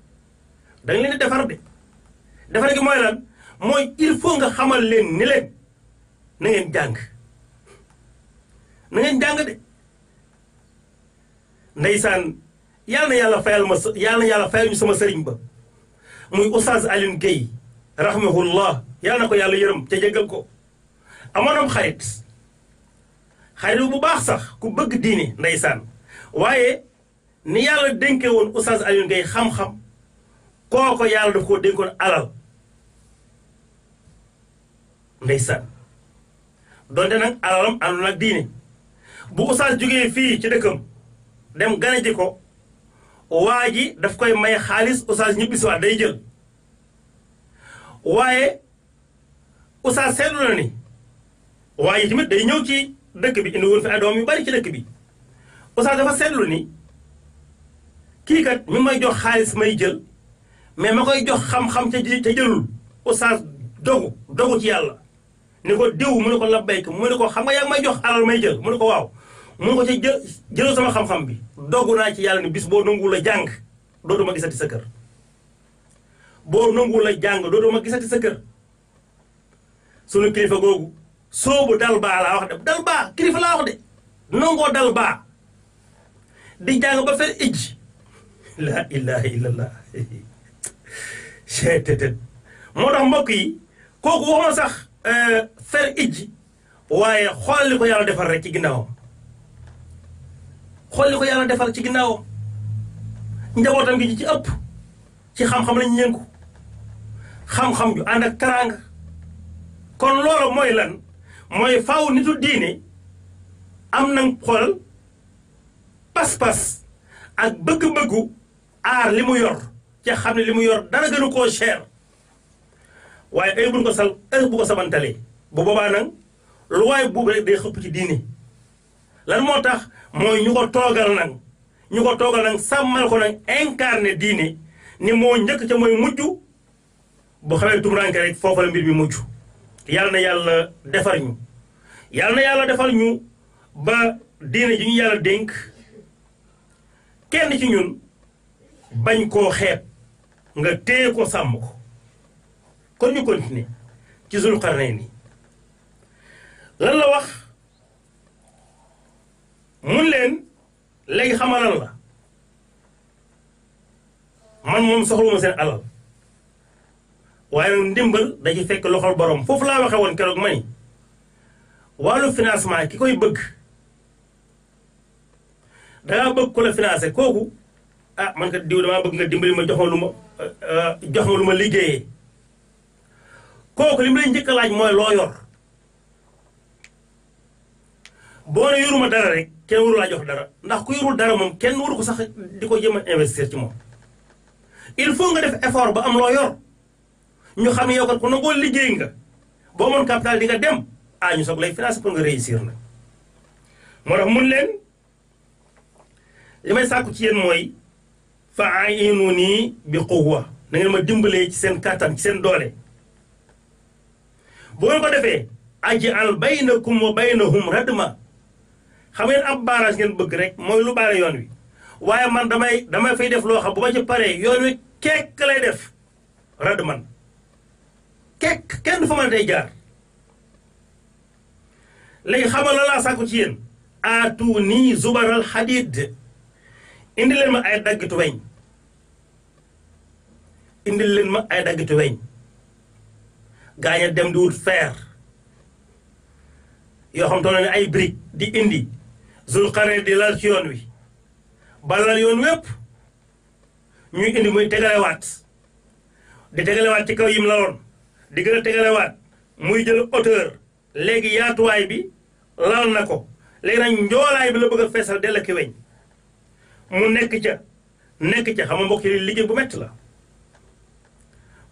da nga leen di defar de defar gi mooy lan mooy il faut nga xamal leen ni leen na ngeen jàng de ndeysaan yàlla na yàlla fayal ñu sama sëriñ ba muy Oustaz Alioune Guèye rahimahullah yàlla na ko yàlla yërëm ca jéggal ko amoonam xarit bu baax sax ku bëgg diine ndeysaan waaye ni yàlla dénke woon Oustaz Alioune Guèye xam-xam kooko yàlla daf koo dénkoon alal ndeysaan donte nag alalam àndoon ak diine bu Oustaz jógee fii ci dëkkam dem gane ji ko waa ji daf koy may xaalis Oustaz ñibbisiwaat day jël waaye Oustaz seetlu na ni waa ji tamit day ñëw ci dëkk bi indi woon fi ay doom yu bari ci dëkk bi Oustaz dafa seetlu ni kii kat mi may jox xaalis may jël mais ma koy jox xam-xam ca jëlul Oustaz dogu ci yàlla ni ko diw mu ne ko labbayk mu ne ko xam nga yaa ngi may jox alal may jël mu ne ko waaw mu ne ko ca jëlal sama xam-xam bi dogu naa ci yàlla ni bis boo nanguwul a jàng dootuma gisati sa kër boo nanguwul a jàng dootuma gisati sa kër sunu kilifa googu soobu dal baa laa wax de dal baa kilifa laa wax de nangoo dal baa di jàng ba fer ijj la ilaha illallah cheetetet moo tax mbokk yi kooku waxuma sax fer ijj waaye xool li ko yàlla defal rek ci ginnaawam xool li ko yàlla defal ci ginnaawam njabootam gi ci ëpp ci xam-xam lañu yëngu xam-xam ju ànd ak teraanga kon loolu mooy lan mooy faaw nitu diine am nañ xool pas-pas ak bëgg-bëggu aar li mu yor ca xam ne li mu yor dara gënu koo cher waaye ay bu ko sabantalee bu boobaa nag lu waaye buubu rek day xëpp ci diine lan moo tax mooy ñu ko toogal nag sàmmal ko nag incarné diine ni moo njëkk ca mooy mujj bu xawee tumuraanke rek foofa la mbir mi mujj yàlla na yàlla defar ñu ba diine ji ñu yàlla dénk kenn ci ñun bañ koo xeeb nga téye ko sàmm ko kon ñu continuer ci Zulqarnayni lan la wax mun leen léegi xamalal la man moom soxluma seen alal waaye nag ndimbal da ci fekk loxol borom foofu laa waxe woon keroog ma ni wàllu financement ki koy bëgg dangaa bëgg ku la financé kooku man kat diw damaa bëgg nga dimbali ma jox ma lu ma liggéeyee kooku li mu lay njëkk a laaj mooy loo yor boo ne yoruma dara rek kenn waru laa jox dara ndax ku yorul dara moom kenn waru ko sax di ko jëm a investir ci moom il faut nga def effort ba am loo yor ñu xam ne yow kat ku nangoo liggéey nga boo moon capital di nga dem ñu soog lay financer pour nga réussir nag moo tax mun leen li may sàkku ci yéen mooy fa a'inuni bi quwwa na ngeen ma dimbalee ci seen kàttan ci seen doole boo ngeen ko defee aj'al baynakum wa baynahum radma xam ngeen ab barrage ngeen bëgg rek mooy lu baare yoon wi waaye man damay fay def loo xam bu ma ci paree yoon wi kekk lay def rad man kekk kenn fa mën tey jaar léegi xamal la laa sàkku ci yéen aatu nii zubaral xadid indi leen ma ay daggitu weñ indi leen ma ay daggitu weñ gaaña dem di wut fer yoo xam te ne ay brique di indi Zulqarnayn di lal ci yoon wi ba lal yoon wépp ñuy indi muy tegalewaat di tegalewaat ci kaw yim laloon di gën a tegalewaat muy jël hauteur léegi yaatuwaay bi lal na ko léegi nag njoolaay bi la bëgg a feesal dell ki weñ mu nekk ca xam nga mbokk yi liggéey bu metti la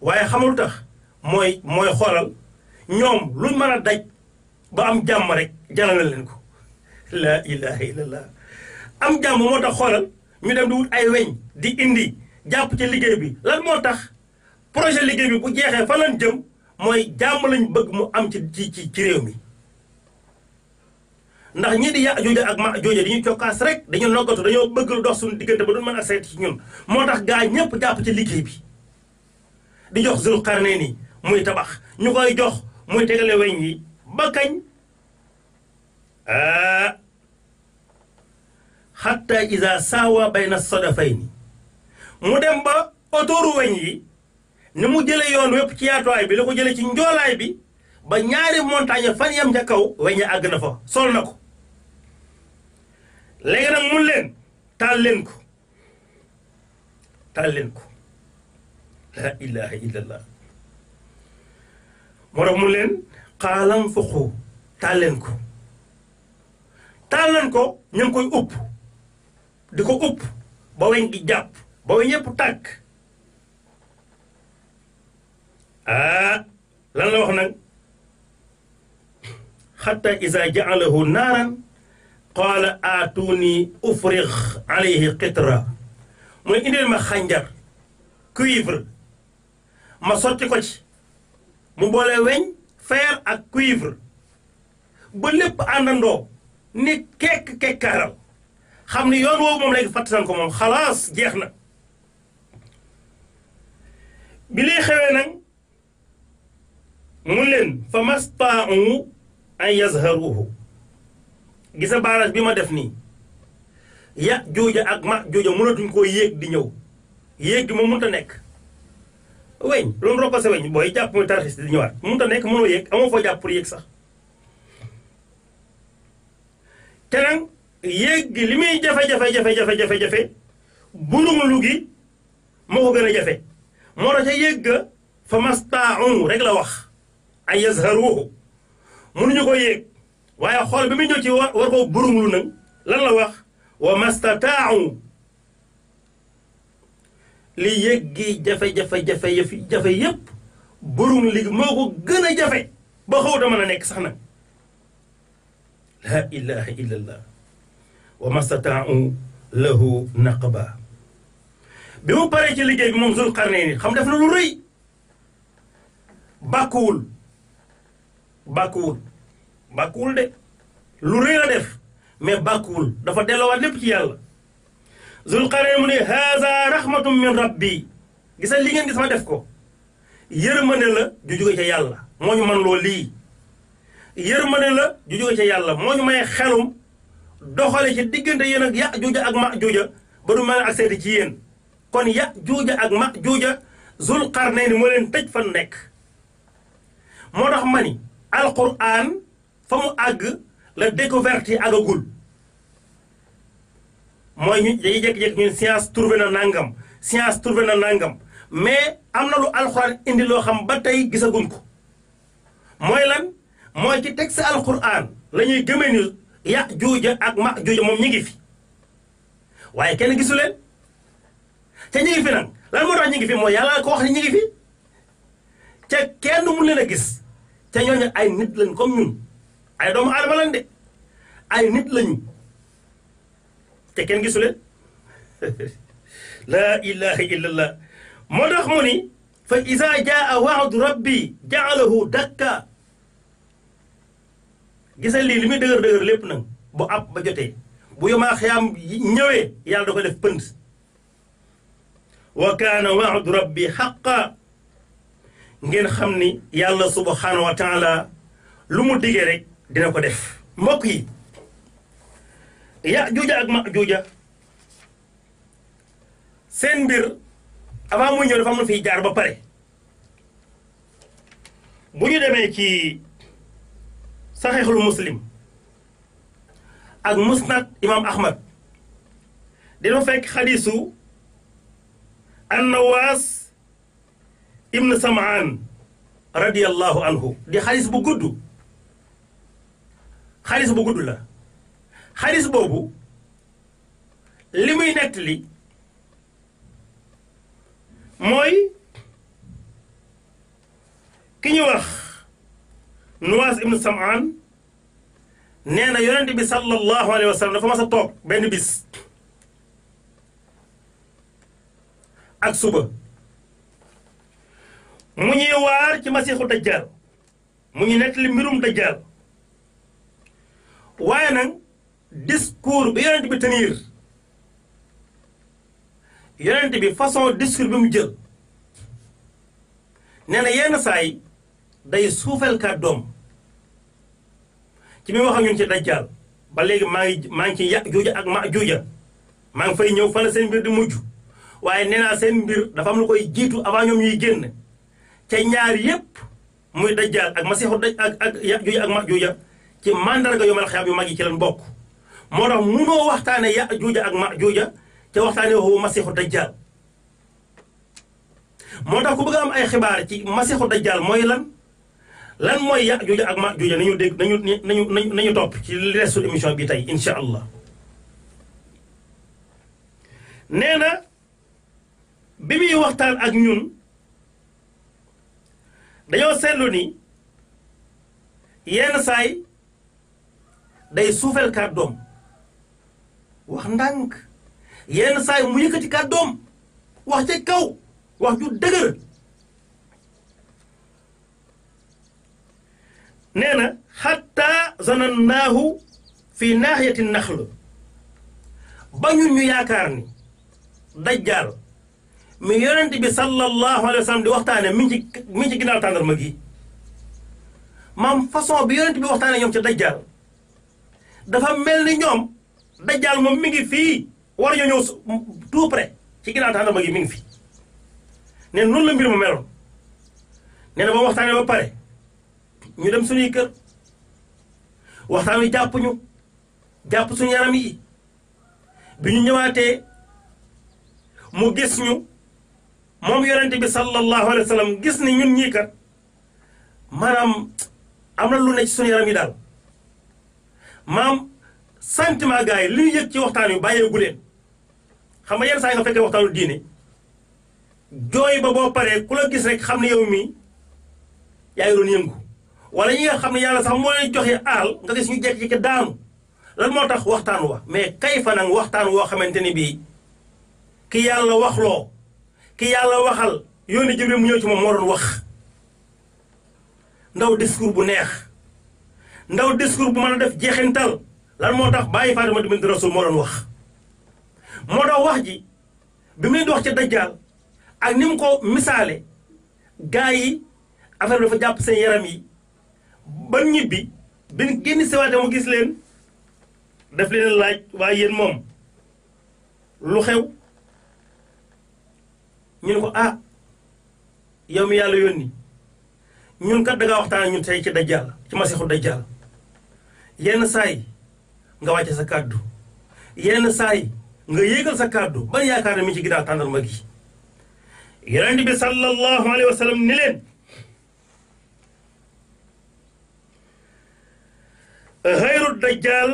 waaye xamul tax mooy xoolal ñoom luñ mën a daj ba am jàmm rek jalal leen ko laa ilaha illallah am jàmm moo tax xoolal ñu dem di wut ay weñ di indi jàpp ci liggéey bi lan moo tax projet liggéey bi bu jeexee fa lan jëm mooy jàmm lañ bëgg mu am ci réew mi ndax ñii di Yaajuuja ak Maajuuja dañuy cokkaas rek dañu noggatu dañoo bëgg lu dox suñu diggante ba duñ mën a seet ci ñun moo tax gaa ñëpp jàpp ci liggéey bi di jox Zulqarnayn muy tabax ñu koy jox muy tegale weñ yi ba kañ xatta iza saawa bayna sadafayni mu dem ba autouru weñ yi ni mu jële yoon wépp ci yaatuwaay bi la ko jële ci njoolaay bi ba ñaari montagne fan yam ca kaw weñ àgg na fa sol na ko léegi nag mun leen taal leen ko la ilaha illallah moo tax mun leen xaalam fuqu taal leen ko ñu ngi koy upp di ko upp ba weñ gi jàpp ba weñ yépp tàkk lan la wax nag xatta iza ja'alahu naaran qaala aatuni ufrigh alayhi qitra mu ne indil ma xànjar cuivre ma sotti ko ci mu boole weñ fer ak cuivre ba lépp àndandoo ni kekkaaral xam ni yoon woowu moom léegi fàttasan ko moom xalaas jeex na bi liy xewee nag mun leen fa mastaa'u an yazharuhu gisa barrage bi ma def nii Yaajuuja ak Maajuuja mënatuñ koo yéeg di ñëw yéeg gi moom mënut a nekk weñ loolu rokkose weñ booy jàpp muy tarxis di ñëwaat mënut a nekk mënoo yéeg amoo foo jàpp pour yéeg sax te nag yéeg gi li muy jafe-jafe bulunglu gi moo ko gën a jafe moo tax ca yéeg ga fa mastaa'u rek la wax ay yazharuhu mënuñu ko yéeg waaye xool bi muy ñëw ci war ko burunglu nag lan la wax wa mastataa'u li yéeg gi jafe yépp burung li moo ko gën a jafe ba xaw da mën a nekk sax nag la ilaha illallah wa mastataa'u lahu naqba bi mu paree ci liggéey bi moom Zulqarnayn xam def na lu rëy bàkkuwul de lu rëy la def mais bàkkuwul dafa delloowaat lépp ci yàlla Zulqarnayn mu ne haza rahmatum min rabbi gisal li ngeen gis ma def ko yërmande la ju jóge ca yàlla moo ñu man loo lii yërmande la ju jóge ca yàlla moo ñu may xelum doxale ci diggante yéen ak Yaajuuja ak Maajuuja ba du mën a accéder ci yéen kon Yaajuuja ak Maajuuja Zulqarnayn moo leen tëj fan nekk moo tax ma ni alquran fa mu àgg la découverte yi àggagul mooy ñu dañuy jékki-jékki ñun science trouvé na nangam mais am na lu alquran indi loo xam ba tey gisaguñ ko mooy lan mooy ci texte alquran la ñuy gëmee ni Yaajuuja ak Maajuuja moom ñi ngi fi waaye kenn gisu leen te ñi ngi fi nag lan moo tax ñi ngi fi mooy yàlla ko wax ni ñi ngi fi te kenn mu leen a gis te ñooñu ay nit lañ comme ñun ay doomu aadama lañ de ay nit lañu te kenn gisu leen laa ilaha illallah moo tax mu ni fa iza jaa wa'du rabbi ja'alahu dakka gisal lii li muy dëgër lépp nag bu ab ba jotee bu yomaa xiyaam ñëwee yàlla da ko def pënd wa kaana wa'du rabbi haqqa ngeen xam ni yàlla subhanahu wa taala lu mu digee rek dina ko def mbokk yi Yaajuuja ak Maajuuja seen mbir avant muy ñëw dafa am na fiy jaar ba pare bu ñu demee ci saxiixul muslim ak musnad imam ahmad dina fekk xadiisu annawaas ibn samaan radiyallahu anhu di xadiis bu gudd la xadiis boobu li muy nettali mooy ki ñu wax Nuwaas ibn Samaan nee na yonent bi sallallahu alayhi wa sallam dafa mas a toog benn bis ak suba mu ñuy waar ci masiixu dajjal mu ñu nettali mbirum dajjal waaye nag discours bi yonent bi tenir yonent bi façon discours bi mu jël nee na yenn saa yi day suufeel kàddoom ci mi wax ak ñun ci dajjal ba léegi maa ngi ci Yaajuuja ak Maajuuja maa ngi fay ñëw fa la seen mbir di mujj waaye nee naa seen mbir dafa am lu koy jiitu avant ñoom ñuy génn ca ñaar yépp muy dajjal ak masiixu ak Yaajuuja ak Maajuuja ci mandarga yomal xiyaam yu mag yi ci leen bokk moo tax munoo waxtaane Yaajuuja ak Maajuuja ca waxtaane waxu masiixu dajjal moo tax ku bëgg a am ay xibaar ci masiixu dajjal mooy lan mooy Yaajuuja ak Maajuuja nañu dégg nañu topp ci restu émission bi tey insha allah nee na bi muy waxtaan ak ñun dañoo seetlu ni yenn saay day suufeel kàddoom wax ndànk yenn saay mu yëkkati kàddoom wax ca kaw wax ju dëgër nee na xatta zanannaahu fi naaxiyati naxl ba ñun ñu yaakaar ni dajjaal mi yonent bi sallallahu alayhi wa sallam di waxtaane mi ngi ci ginnaaw tàndarma gi maam façon bi yonent bi waxtaane ñoom ci dajjaal dafa mel ni ñoom dajjaal moom mi ngi fii war ñu ñëw tout près ci ginnaaw tàndarma gi mi ngi fi ne noonu la mbir mu meloon nee na ba waxtaane ba pare ñu dem suñuy kër waxtaan wi jàpp suñu yaram yi bi ñu ñëwaatee mu gis ñu moom yonente bi sallallahu alayhi wa sallam gis ni ñun ñii kat maanaam am na lu ne ci suñu yaram yi daal maam sentiment gars yi li ñu yëg ci waxtaan wi bàyyeegu leen xam nga yenn saa yi nga fekkee waxtaanu diine jooy ba boo paree ku la gis rek xam ne yow mii yaa ngi doon yëngu wala ñi nga xam ne yàlla sax moo leen joxe aal nga gis ñu jekk-jekki daanu lan moo tax waxtaan wa mais kay fa nag waxtaan woo xamante ni bii ki yàlla waxloo ki yàlla waxal yónni Jibril mu ñëw ci moom moo doon wax ndaw discours bu neex ndaw discours bu mën a def jeexintal lan moo tax bàyyi Faatima bint Rasuul moo doon wax moo tax wax ji bi mu leen di wax ci dajjaal ak ni mu ko misaale gaa yi affaire bi dafa jàpp seen yaram yi ba ñibbi bi ñu génn siwaate mu gis leen daf leen laaj waaye yéen moom lu xew ñu ne ko ah yow mi yàlla yónni ñun kat dangaa waxtaan ñun tey ci dajjaal ci masiixu dajjaal yenn saay nga wàcce sa kàddu yenn saay nga yéegal sa kàddu ban yaakaar ne mi ci ginnaaw tàndarma gi yonent bi sallallahu alayhi wa sallam ni leen xayru dajjaal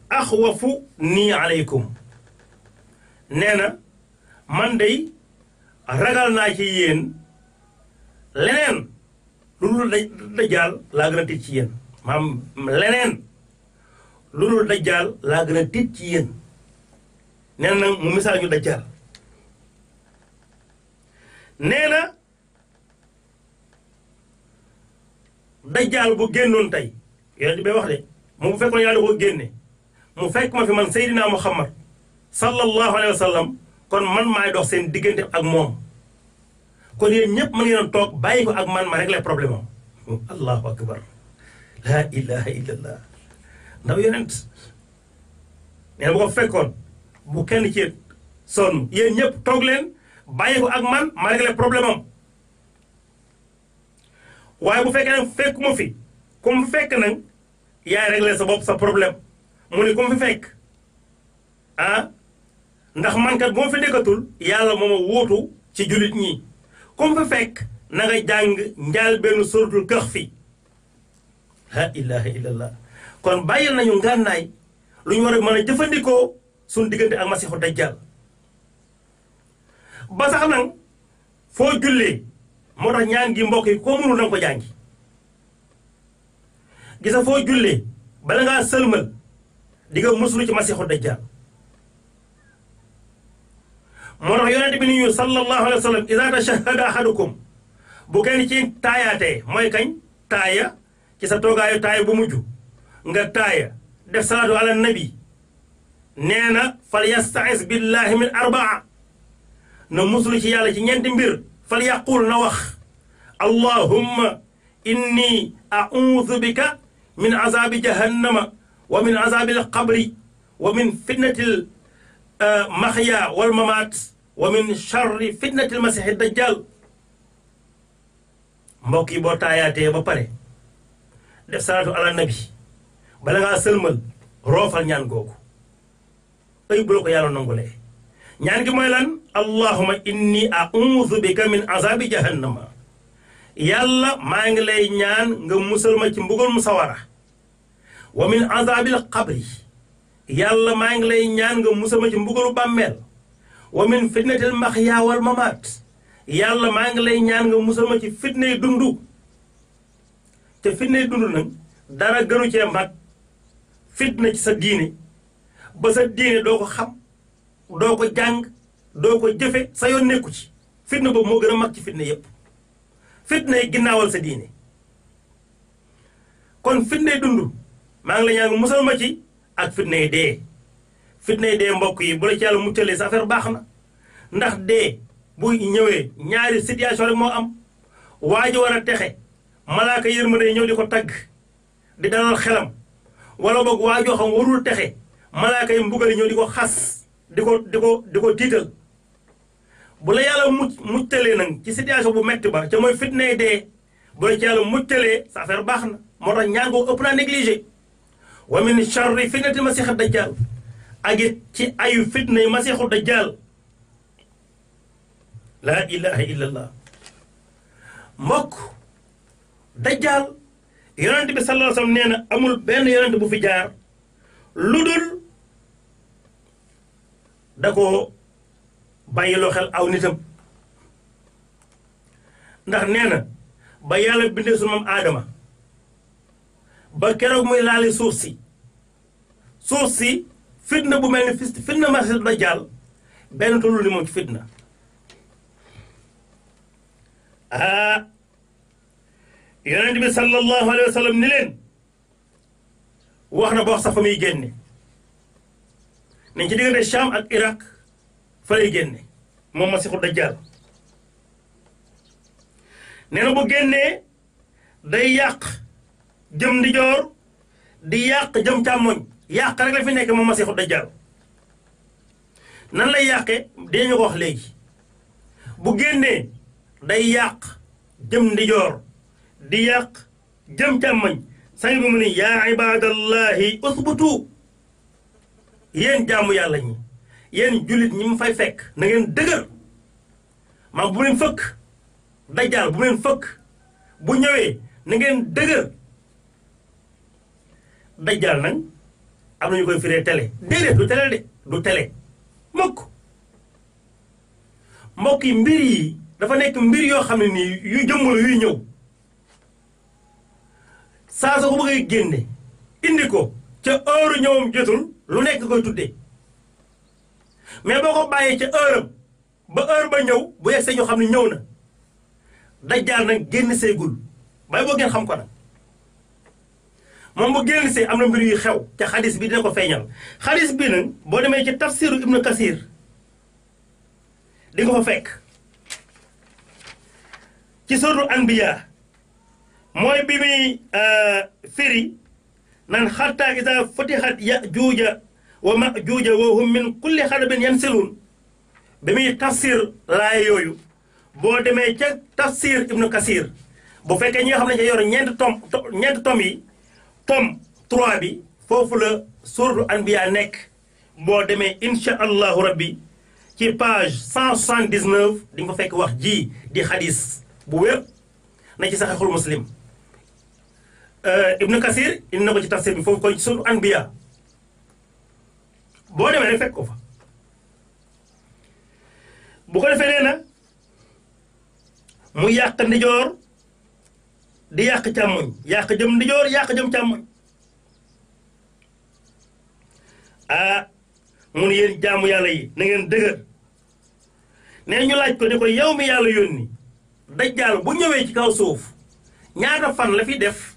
axwafu nii aleykum nee na man day ragal naa ci yéen leneen lu dul dajjaal laa gën a tiit ci yéen maam leneen lu dul dajjaal laa gën a tiit ci yéen nee na mu misaal ñu dajjaal nee na dajjaal bu génnoon tey yonent bi wax de moom bu fekkoon yàlla ko génne mu fekk ma fi man Seydina Muhammad sallallahu alayhi wa sallam kon man maay dox seen diggante ak moom kon yéen ñëpp mën ngeen toog bàyyi ko ak man ma régler problème am allahu akbar la ilaha illallah ndaw yonent nee na bu ko fekkoon bu kenn ci sonn yéen ñëpp toog leen bàyyi ko ak man ma régler problème am waaye bu fekkee nag fekkuma fi ku mu fekk nag yaay régler sa bopp sa problème mu ne ku mu fi fekk ndax man kat bu ma fi nekkatul yàlla moo ma wóotu ci jullit ñi ku mu fi fekk na nga jàng njaal benn suratul Kahfi la ilaha illallah kon bàyyil nañu ngànnaay lu ñu war a mën a jëfandikoo suñu diggante ak masiixu dajjal ba sax nag foo jullee moo tax ñaan gi mbokk yi koo mënul na nga ko jàngi gisa foo jullee bala ngaa sëlmal di nga muslu ci masiixu dajjal moo tax yonente bi ni ñu sallallahu alayhi wa sallam iza tashahhada ahadukum bu kenn ci taayaatee mooy kañ taaya ci sa toogaayu taaya bu mujj nga taaya def salaatu ala nabi nee na fal yasta'is billahi min arbaa na muslu ci yàlla ci ñeenti mbir fal yaqul na wax allahumma inni a'udhu bika min azabi jahannama wa min azabi alqabri wa min fitnati almahya walmamat wa min charri fitnati almasihi dajjal mbokk yi boo taayaatee ba pare def salaatu ala nabi bala ngaa sëlmal roofal ñaan googu ay bu la ko yàlla nangulee ñaan gi mooy lan allahumma inni a'udhu bika min azabi jahannama yàlla maa ngi lay ñaan nga musal ma ci mbugal mu sawara wa min azabil qabri yàlla maa ngi lay ñaan nga musal ma ci mbugalu bàmmeel wa min fitnatil mahya wal mamat yàlla maa ngi lay ñaan nga musal ma ci fitnay dundu te fitnay dundu nag dara gënu cee mag fitna ci sa diine ba sa diine doo ko xam doo ko jàng doo ko jëfe sa yoon nekku ci fitna boobu moo gën a mag ci fitna yépp fitna yi ginnaawal sa diine kon fitna yi dund maa ngi la ñaan musal ma ci ak fitna yi dee mbokk yi bu la ci yàlla muccalee sa affaire baax na ndax dee bu ñëwee ñaari situation rek moo am waa ji war a texe malaaka yërmande ñëw di ko tagg di dalal xelam wala boog waa joo xam warul texe malaaka yi mbugal ñëw di ko xas di ko tiital bu la yàlla muccalee nag ci situation bu metti ba ca mooy fitnay dee bu la ci yàlla muccalee sa affaire baax na moo tax ñaan ko ëpp naa négligé wa min charri fitnati masiixu dajjal ak it ci ayu fitna yi masiixu dajjal laa ilaha illallah mbokk dajjal yonent bi sallallahu alayhi wa sallam nee na amul benn yonent bu fi jaar lu dul da ko bàyyiloo xel aw nitam ndax nee na ba yàlla bindee sunu maam aadama ba keroog muy laali suuf si fitna bu mel ni fitna masiixu dajjal benn tollu ni moom ci fitna yonent bi sallallahu alayhi wa sallam ni leen wax na ba wax sax fa muy génne nañ ci diggante Cham ak Irak fa lay génne moom masiixu dajjal nee na bu génnee day yàq jëm ndijoor di yàq jëm càmmoñ yàq rek la fi nekk moom masiixu dajjal nan lay yàqe dinañu ko wax léegi bu génnee day yàq jëm ndijoor di yàq jëm càmmoñ sang bi mu ne yaa ibadallahi usbutu yéen jaamu yàlla ñi yéen jullit ñi mu fay fekk na ngeen dëgër maam bu leen fëkk dajjal bu leen fëkk bu ñëwee na ngeen dëgër dajjal nag am nañu koy firee télé déedéet du télé de du télé mbokk yi mbir yi dafa nekk mbir yoo xam ne nii yu jëmmalu yuy ñëw saa soo ko bëggee génne indi ko ca heure ñëwam jotul lu nekk koy tuddee mais boo ko bàyyee ca heure ba heure ba ñëw bu yegsee ñoo xam ne ñëw na dajjaal nag génn seegul bay boo ngeen xam ko nag moom bu génn see am na mbir yu xew te xadis bi dina ko feeñal xadis bi nag boo demee ci tafsiru Ibnu Kasir di nga fa fekk ci suratul Anbiya mooy bi muy firi nan xatta iza futixat Yajuuja wa Majuuja wa hum min kulli xadabin yansiluun bi muy tafsir laay yooyu boo demee ca tafsir Ibnu Kasir bu fekkee ñi nga xam ne yor ñeenti tom yi tom 3 bi foofu la suratul Anbiya nekk boo demee incha allahu rabbi ci page 179 di nga fa fekk wax ji di xadis bu wér na ci saxiixul Muslim Ibnu Kasir indi na ko ci tafsir bi foofu ko ci suratul Anbiya boo demee rek fekk ko fa bu ko defee nee na mu yàq ndijoor di yàq càmmoñ yàq jëm ndijoor yàq jëm càmmoñ mun yéen jaamu yàlla yi na ngeen dëgër nee ñu laaj ko ne ko yow mi yàlla yónni dajjaal bu ñëwee ci kaw suuf ñaata fan la fi def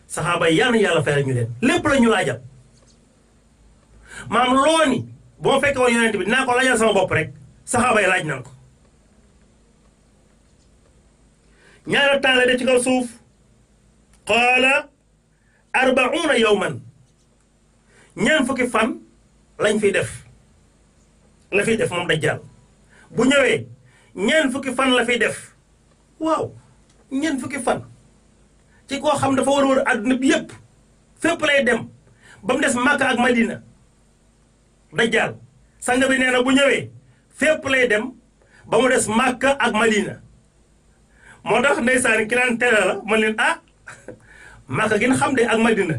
saxaaba yi yal na yàlla fayal ñu leen lépp la ñu laajal maam loo ni bu ma fekkee woon yonent bi dinaa ko laajal sama bopp rek saxaaba yi laaj nan ko ñaata temps la def ci kaw suuf qaala 40 yawman ñeent fukki fan lañ fiy def la fiy def moom dajjaal bu ñëwee ñeent fukki fan la fiy def waaw ñeent fukki fan ci koo xam dafa war a wër àdduna bi yépp fépp lay dem ba mu des Makka ak Madina dajjaal sang bi nee na bu ñëwee fépp lay dem ba mu des Makka ak Madina moo tax ndeysaan ki naan tere la man leen Makka gën xam de ak Madina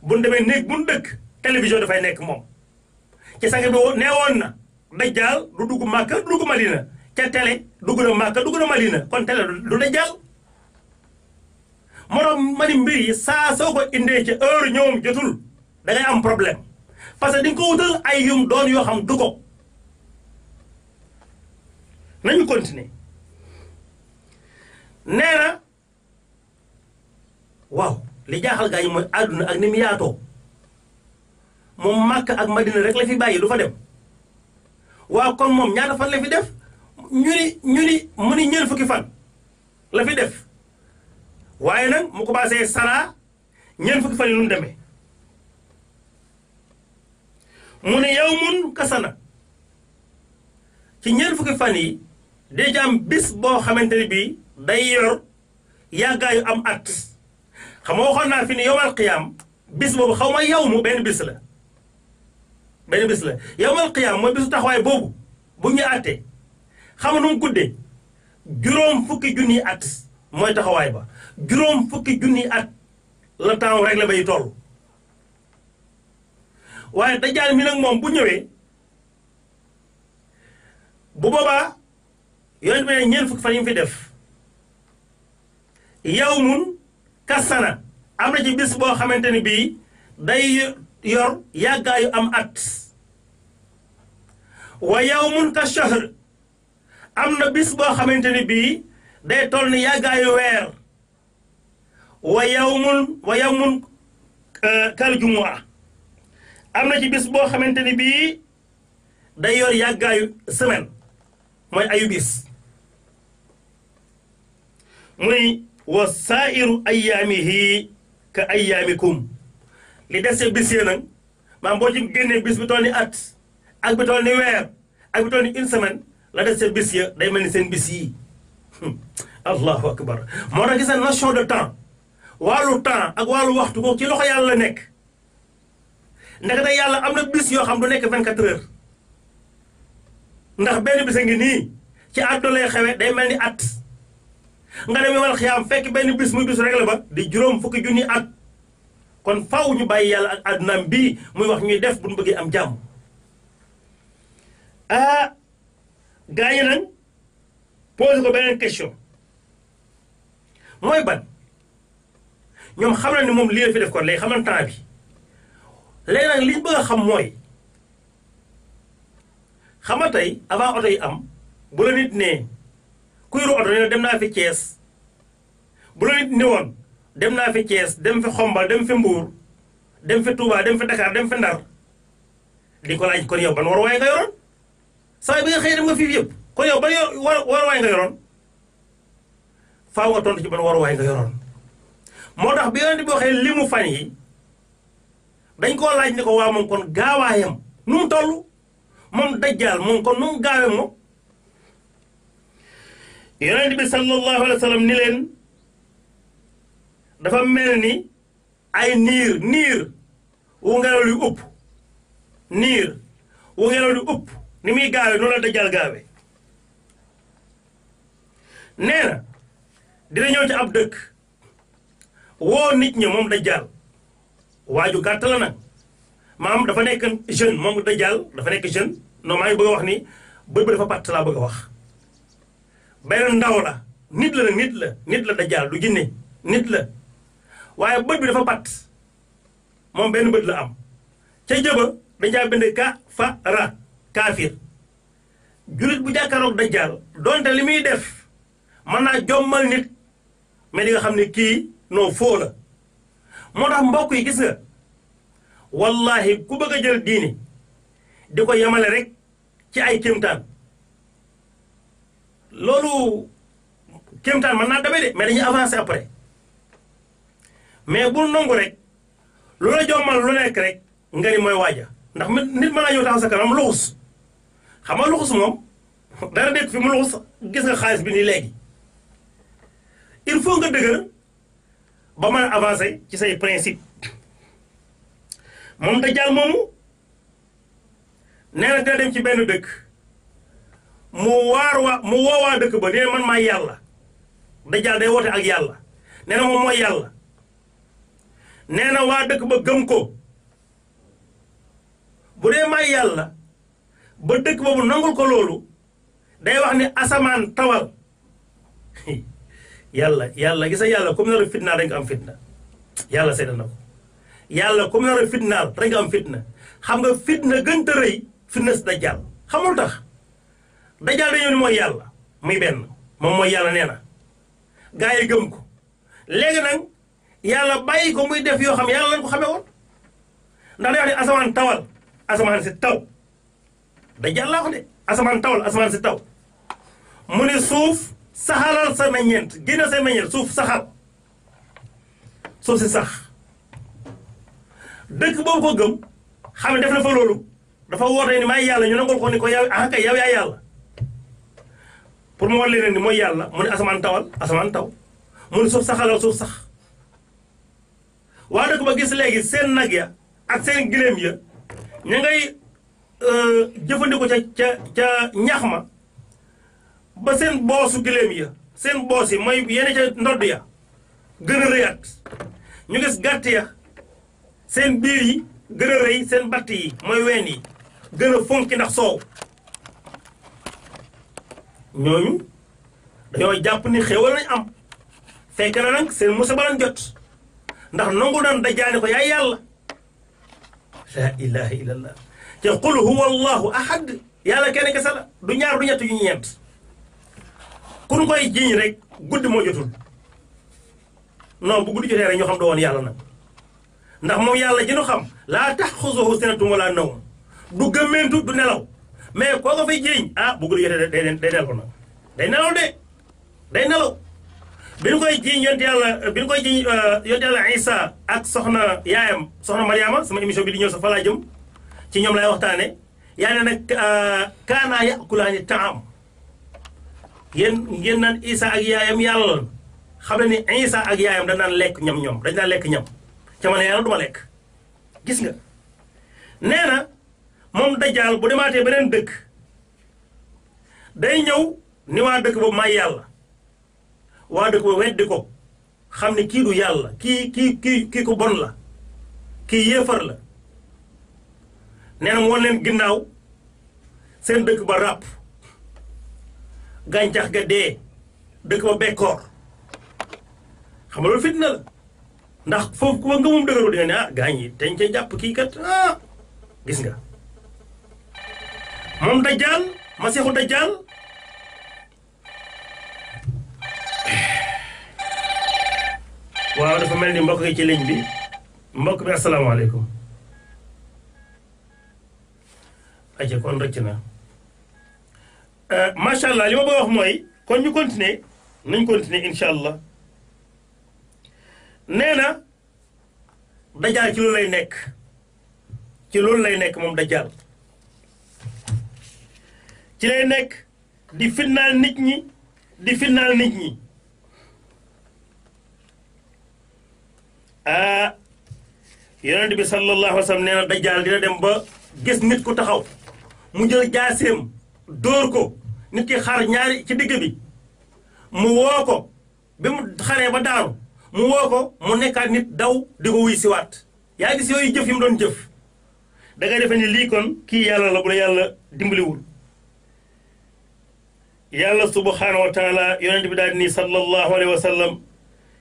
bu ñu demee néeg bu ñu dëkk télévision dafay nekk moom ci sang bi nee woon na dajjaal du dugg Makka du dugg Madina ca télé dugg na Makka dugg na Madina kon télé du dajjaal moo tax ma ni mbir yi saa soo ko indee ci heure ñoom jotul da ngay am problème parce que di nga ko wutal ay yum doon yoo xam du ko nañu continuer nee na waaw li jaaxal gaa yi mooy àdduna ak ni mu yaatoo moom Makka ak Madina rek la fi bàyyi du fa dem waaw kon moom ñaata fan la fi def ñu ni mu ni ñeent fukki fan la fi def waaye nag mu commencé sara ñeent fukki fan yi nu mu demee mu ne yawmun kasana ci ñeent fukki fan yi déjà am bis boo xamante ne bii day yor yàggaayu am at xam nga waxoon naa fi ne yowmal qiyaam bis boobu xaw ma yow mu benn bis la yowmal qiyaam mooy bisu taxawaay boobu bu ñu àttee xam nga nu mu guddee juróom fukki junniy at mooy taxawaay ba juróom fukki junniy at la temps rek la bay toll waaye dajjaal mi nag moom bu ñëwee bu boobaa yonent bi ne ñeent fukki fan yi mu fi def yawmun kasana am na ci bis boo xamante ni bii day yor yàggaayu am at wa yawmun ka shahr am na bis boo xamante ni bii day toll ni yàggaayu weer wa yawmun kal jumu'a am na ci bis boo xamante ni bii day yor yàggaayu semaine mooy ayu bis muy wa saa'iru ayyaamihi ka ayyaamikum li dese bis yi nag maam boo ci génnee bis bi toll ni at ak bi toll ni weer ak bi toll ni une semaine la dese bis ya day mel ni seen bis yi allahu akbar moo tax gis na notion de temps wàllu temps ak wàllu waxtu ko ci loxo yàlla la nekk ndax yàlla am na bis yoo xam du nekk 24 heures ndax benn bis a ngi nii ci àdduna lay xewe day mel ni at nga dem yomal xiyaam fekk benn bis muy bis rek la ba di juróom fukki junni at kon faw ñu bàyyi yàlla ak àddunaam bii muy wax ñuy def bu ñu bëggee am jàmm gaa yi nag posé ko beneen question mooy ban ñoom xam na ni moom lii la fi def kon léegi xam na temps bi léegi nag liñ bëgg a xam mooy xam nga tey avant oto yi am bu la nit ne kuy ru oto ne dem naa fi Thiès bu la nit ne woon dem naa fi Thiès dem fi Xombal dem fi Mbuur dem fi Touba dem fi Dakar dem fi Ndar di ko laaj kon yow ban waruwaay nga yoroon saa bi nga xëy dem nga fii yëpp kon yow ban waruwaay nga yoroon faaw nga tontu ci ban waruwaay nga yoroon. moo tax bi Yonent bi waxee limu fan yi dañ koo laaj ni ko waa moom kon gaawaayam nu mu toll moom dajjaal moom kon nu mu gaawee moom. Yonent bi sallallahu alayhi wa sallam ni leen dafa mel ni ay niir wu ngelaw li upp niir wu ngelaw li upp ni muy gaawee noonu la dajjaal gaawee. nee na dina ñëw ci ab dëkk woo nit ñi moom dajjaal waaju gàtt la nag maam dafa nekk jeune moom dajjaal dafa nekk jeune non maa ngi bëgg a wax ni bët ba dafa pàtt laa bëgg a wax. benn ndaw la nit la nit la dajjaal du jinne nit la waaye bët bi dafa pat moom benn bët la am ca jëba dañ caa bind kafara kaafir. julit bu jàkkaaroog dajjaal donte li muy def mën naa jommal nit mais di nga xam ne kii non foo la. moo tax mbokk yi gis nga wallahi ku bëgg a jël diini di ko yemale rek ci ay kéemtaan loolu kéemtaan mën naa demee de mais dañuy avancer après mais bul nangu rek lu la jommal lu nekk rek nga ni mooy waaja ndax nit mën naa ñëw taxaw sa kanam luxus xam nga luxus moom dara nekk fi mu luxus gis nga xaalis bi nii léegi il faut nga dëgër ba mën a avancer ci say principe. moom dajjaal moomu nee na dina dem ci benn dëkk mu woowaa dëkk ba nee man maay yàlla dajjaal day woote ak yàlla nee na moom mooy yàlla nee na waa dëkk ba gëm ko bu dee maay yàlla ba dëkk boobu nangul ko loolu day wax ni asamaan tawal yàlla gisa yàlla comme nar a fitnaal dañ ko am fitna yàlla seeda na ko yàlla comme nar a fitnaal dañ ko am fitna xam nga fitna gën te rëy fitna si dajjaal xamul tax dajjaal dañoo ni mooy yàlla muy benn moom mooy yàlla nee na gaa yi gëm ko léegi nag yàlla bàyyi ko muy def yoo xam yàlla lañ ko xamee woon ndax day wax ne asamaan tawal asamaan si taw dajjaal laa wax de asamaan tawal asamaan si taw mu ne suuf saxalal sa meññeent génne sa meññeent suuf saxal suuf si sax dëkk boobu ko gëm xam ne def na fa loolu dafa woote ni maay yàlla ñu nangul ko ni ko yow ah kay yow yaa yàlla pour mu wan leen ni mooy yàlla mu ne asamaan tawal asamaan taw mu ne suuf saxalal suuf sax waa dëkk ba gis léegi seen nag ya ak seen giléem ya ñu ngay jëfandikoo ca ñax ma ba seen boosu giléem ya seen boos yi mooy yenn ca ndodd ya gën a rëyaat ñu gis gàtt ya seen biir yi gën a rëy seen batt yi mooy ween yi gën a fonki ndax soow ñooñu dañoo jàpp ni xéewal nañ am fekk na nag seen musiba lañ jot ndax nangu daan dajaane ko yaay yàlla laa ilaha illallah te qul huwa allahu ahad yàlla kenn kese la du ñaar du ñett yu ñeent kun koy jiiñ rek guddi moo jotul non bu guddi jotee rek ñoo xam doo woon yàlla nag ndax moom yàlla ji nu xam laa taxuzuhu sinatun wala nawm du gëmmeentu du nelaw mais koo ko fay jiiñ ah bu guddi jotee day nelaw nag day nelaw de day nelaw bi ñu koy jiiñ yonent yàlla Isa ak soxna yaayam soxna Mariama sama émission bi di ñëw sax fa laa jëm ci ñoom lay waxtaane yaa ne nag kaana yakulaani taam yéen ngeen naan Isa ak yaayam yàlla loon xam ne ni Isa ak yaayam dañ naan lekk ñam dañ naan lekk ñam ca man yàlla duma lekk gis nga nee na moom dajjaal bu demaatee beneen dëkk day ñëw ni waa dëkk boobu may yàlla waa dëkk boobu weddi ko xam ne kii du yàlla kii ko bon la kii yéefar la nee na mu wan leen ginnaaw seen dëkk ba ràpp gàncax ga dee dëkk ba bekkoor xam nga loolu fitna la ndax foofu ku ba nga moom dëgëru di nga ne ah gaañ yi teñ ca jàpp kii kat ah gis nga moom dajjaal masiixu dajjaal waaw dafa mel ni mbokk gi ci ligne bi mbokk bi asalaamaaleykum. aja kon rëcc na macha allah li ma bëgg wax mooy kon ñu continuer nañ continuer incha allah. nee na dajaal ci loolu lay nekk moom dajaal ci lay nekk di fitnaal nit ñi yonent bi sallallahu alayhi wa sallam nee na dajaal dina dem ba gis nit ku taxaw mu jël jaaseem dóor ko nit ki xar ñaari ci digg bi mu woo ko bi mu xaree ba daanu mu woo ko mu nekkaat nit daw di ko wuy siwaat yaa gis yooyu jëf yi mu doon jëf da ngay defee ni lii kon kii yàlla la bu la yàlla dimbaliwul yàlla subhanahu wa taala yonent bi daal ni sallallahu alayhi wa sallam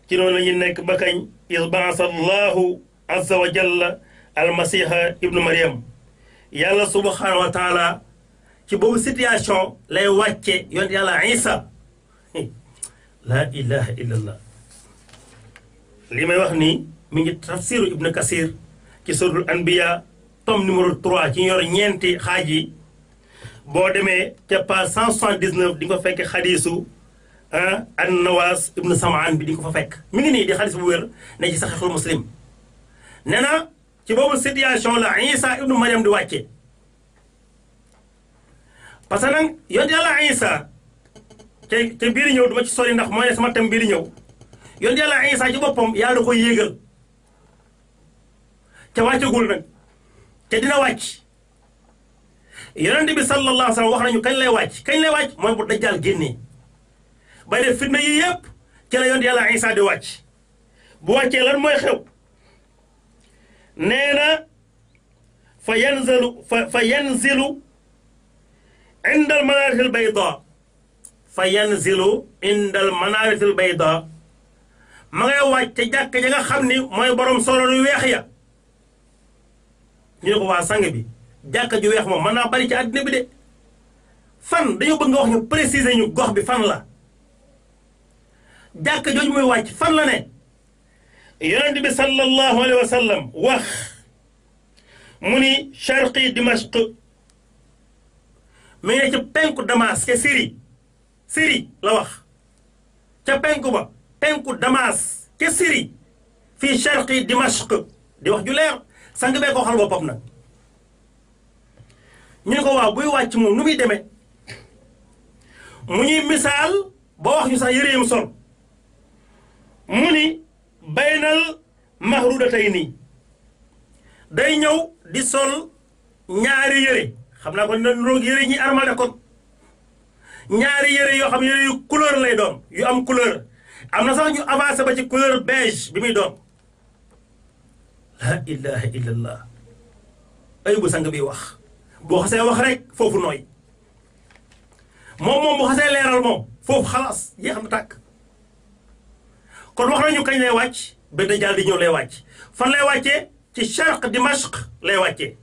ci noonu la ñu nekk ba kañ is baasa allahu azza wa jalla almasiha ibnu mariam yàlla subhanahu wa taala ci boobu situation lay wàcce yonent yàlla isa la ilaha illallah li may wax ni mi ngi tafsiru ibnu kasir ci suratul anbiya tome numéro 3 ci yor ñeenti xaaj yi boo demee ca page 179 di nga fa fekk xadiisu an nawaas ibnu samaan bi di nga ko fa fekk mi ngi nii di xadiis bu wér ne ci saxiixul muslim nee na ci boobu situation la isa ibnu mariam di wàcce parce que nag yonent yàlla isa te biir ñëw duma ci sori ndax mooy ne sama tam biir ñëw yonent yàlla isa ci boppam yàlla da koy yéegal te wàccagul nag te dina wàcc yonent bi sallallahu alayhi wa sallam wax nañu kañ lay wàcc mooy bu dajjal génnee bay def fitna yi yëpp ci la yonent yàlla isa di wàcc bu wàccee lan mooy xew nee na fa yanzilu inda al manarati al bayda fa yanzilu inda al manarati al bayda ma ngay wàcc te jàkk ja nga xam ni mooy borom solo yu weex ya ñu ne ko waa sang bi jàkka ju weex moom mën naa bari ci àddina bi de fan dañoo bëgg nga wax ñu préciser ñu gox bi fan la jàkka jooju muy wàcc fan la ne yonent bi sallallahu alayhi wa sallam wax mu ni sharqi dimashq mi ngi ne ca penku Damas ca Syrie la wax ca penku ba penku Damas ca Syrie fii sharqi dimashq di wax ju leer sang bee ko xal boppam nag ñu ne ko waaw buy wàcc moom nu muy demee mu ñuy misaal ba wax ñu sax yëre yam sol mu ni baynal mahrudatayni day ñëw di sol ñaari yëre xam naa ko dina roog yëre ñi armale kon ñaari yëre yoo xam yëre yu couleur lay doon yu am couleur am na sax ñu avancé ba ci couleur beige bi muy doon la ilaha illallah ay bu sang bi wax boo xasee wax rek foofu nooy moom bu xasee leeral moom foofu xalaas jeex na tàkk kon wax nañu kañ lay wàcc ba Dajjaal di ñëw lay wàcc fan lay wàccee ci Sharq Dimashq lay wàccee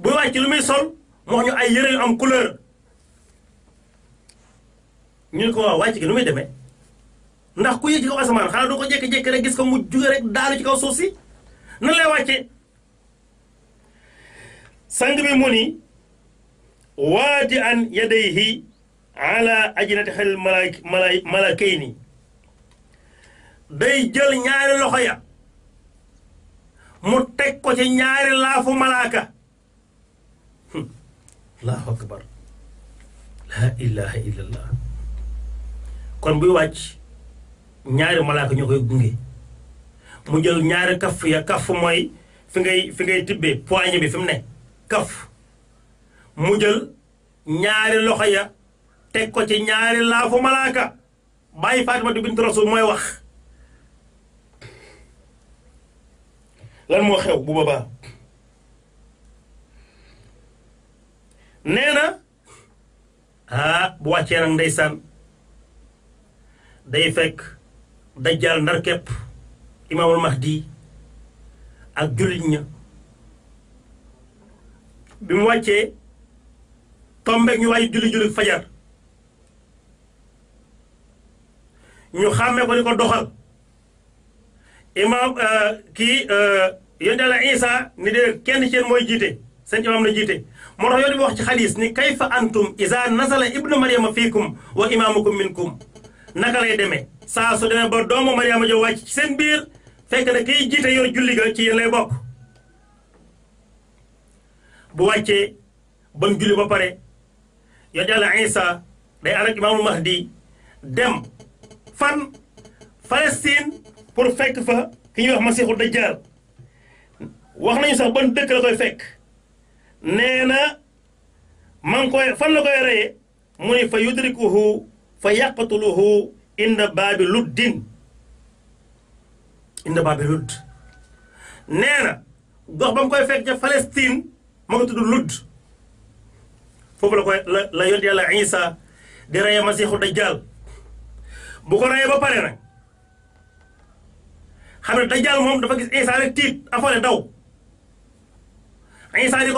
buy wàcc lu muy sol mu wax ñu ay yëre yu am couleur ñu ne ko waaw wàcc gi nu muy demee ndax ku yëg ci kaw asamaan xanaa doo ko jékki-jékki rek gis ko mu jóge rek daanu ci kaw suuf si nan lay wàccee sang bi mu ni waadi an yadayhi ala ajnati xel malakayni day jël ñaari loxo ya mu teg ko ci ñaari laafu malaaka allahu akbar la ilaha illallah kon buy wàcc ñaari malaaka ñoo koy gunge mu jël ñaari kaf ya kaf mooy fi ngay tibbee poignée bi fi mu ne kaf mu jël ñaari loxo ya teg ko ci ñaari laafu malaaka bàyyi Faatimatu bint Rasul mooy wax lan moo xew bu boobaa nee na bu wàccee nag ndeysaan day fekk Dajjaal ndar képp imaamul Mahdi ak jullit ña bi mu wàccee tombeeg ñu waaye julli fajar ñu xàmmee ko ni ko doxal imaam kii yonent Yàlla Isa ni de kenn ci yéen mooy jiite seen imaam la jiite moo tax yoon bi wax ci xadiis ni kayfa antum iza nazala ibnu maryama fiikum wa imaamukum minkum naka lay demee saa su demee ba doomu Maryama jo wàcc ci seen biir fekk na kiy jiite yor julli ga ci yéen lay bokk bu wàccee ban julli ba pare yonent Yàlla Isa day ànd ak imaamul Mahdi dem fan Palestine pour fekk fa ki ñuy wax Masiixu Dajjal wax nañu sax ban dëkk la koy fekk nee na man koy fan la koy reye mu ni fa yudrikuhu fa yaqtuluhu inda baabi luddin inda baabi ludd nee na gox ba mu koy fekk ca Palestine ma nga tudd Ludd foofu la koy la yonent Yàlla Isa di reye Masiixu Dajjal bu ko reyee ba pare nag xam ne Dajjal moom dafa gis Isa rek tiit afale daw Isa di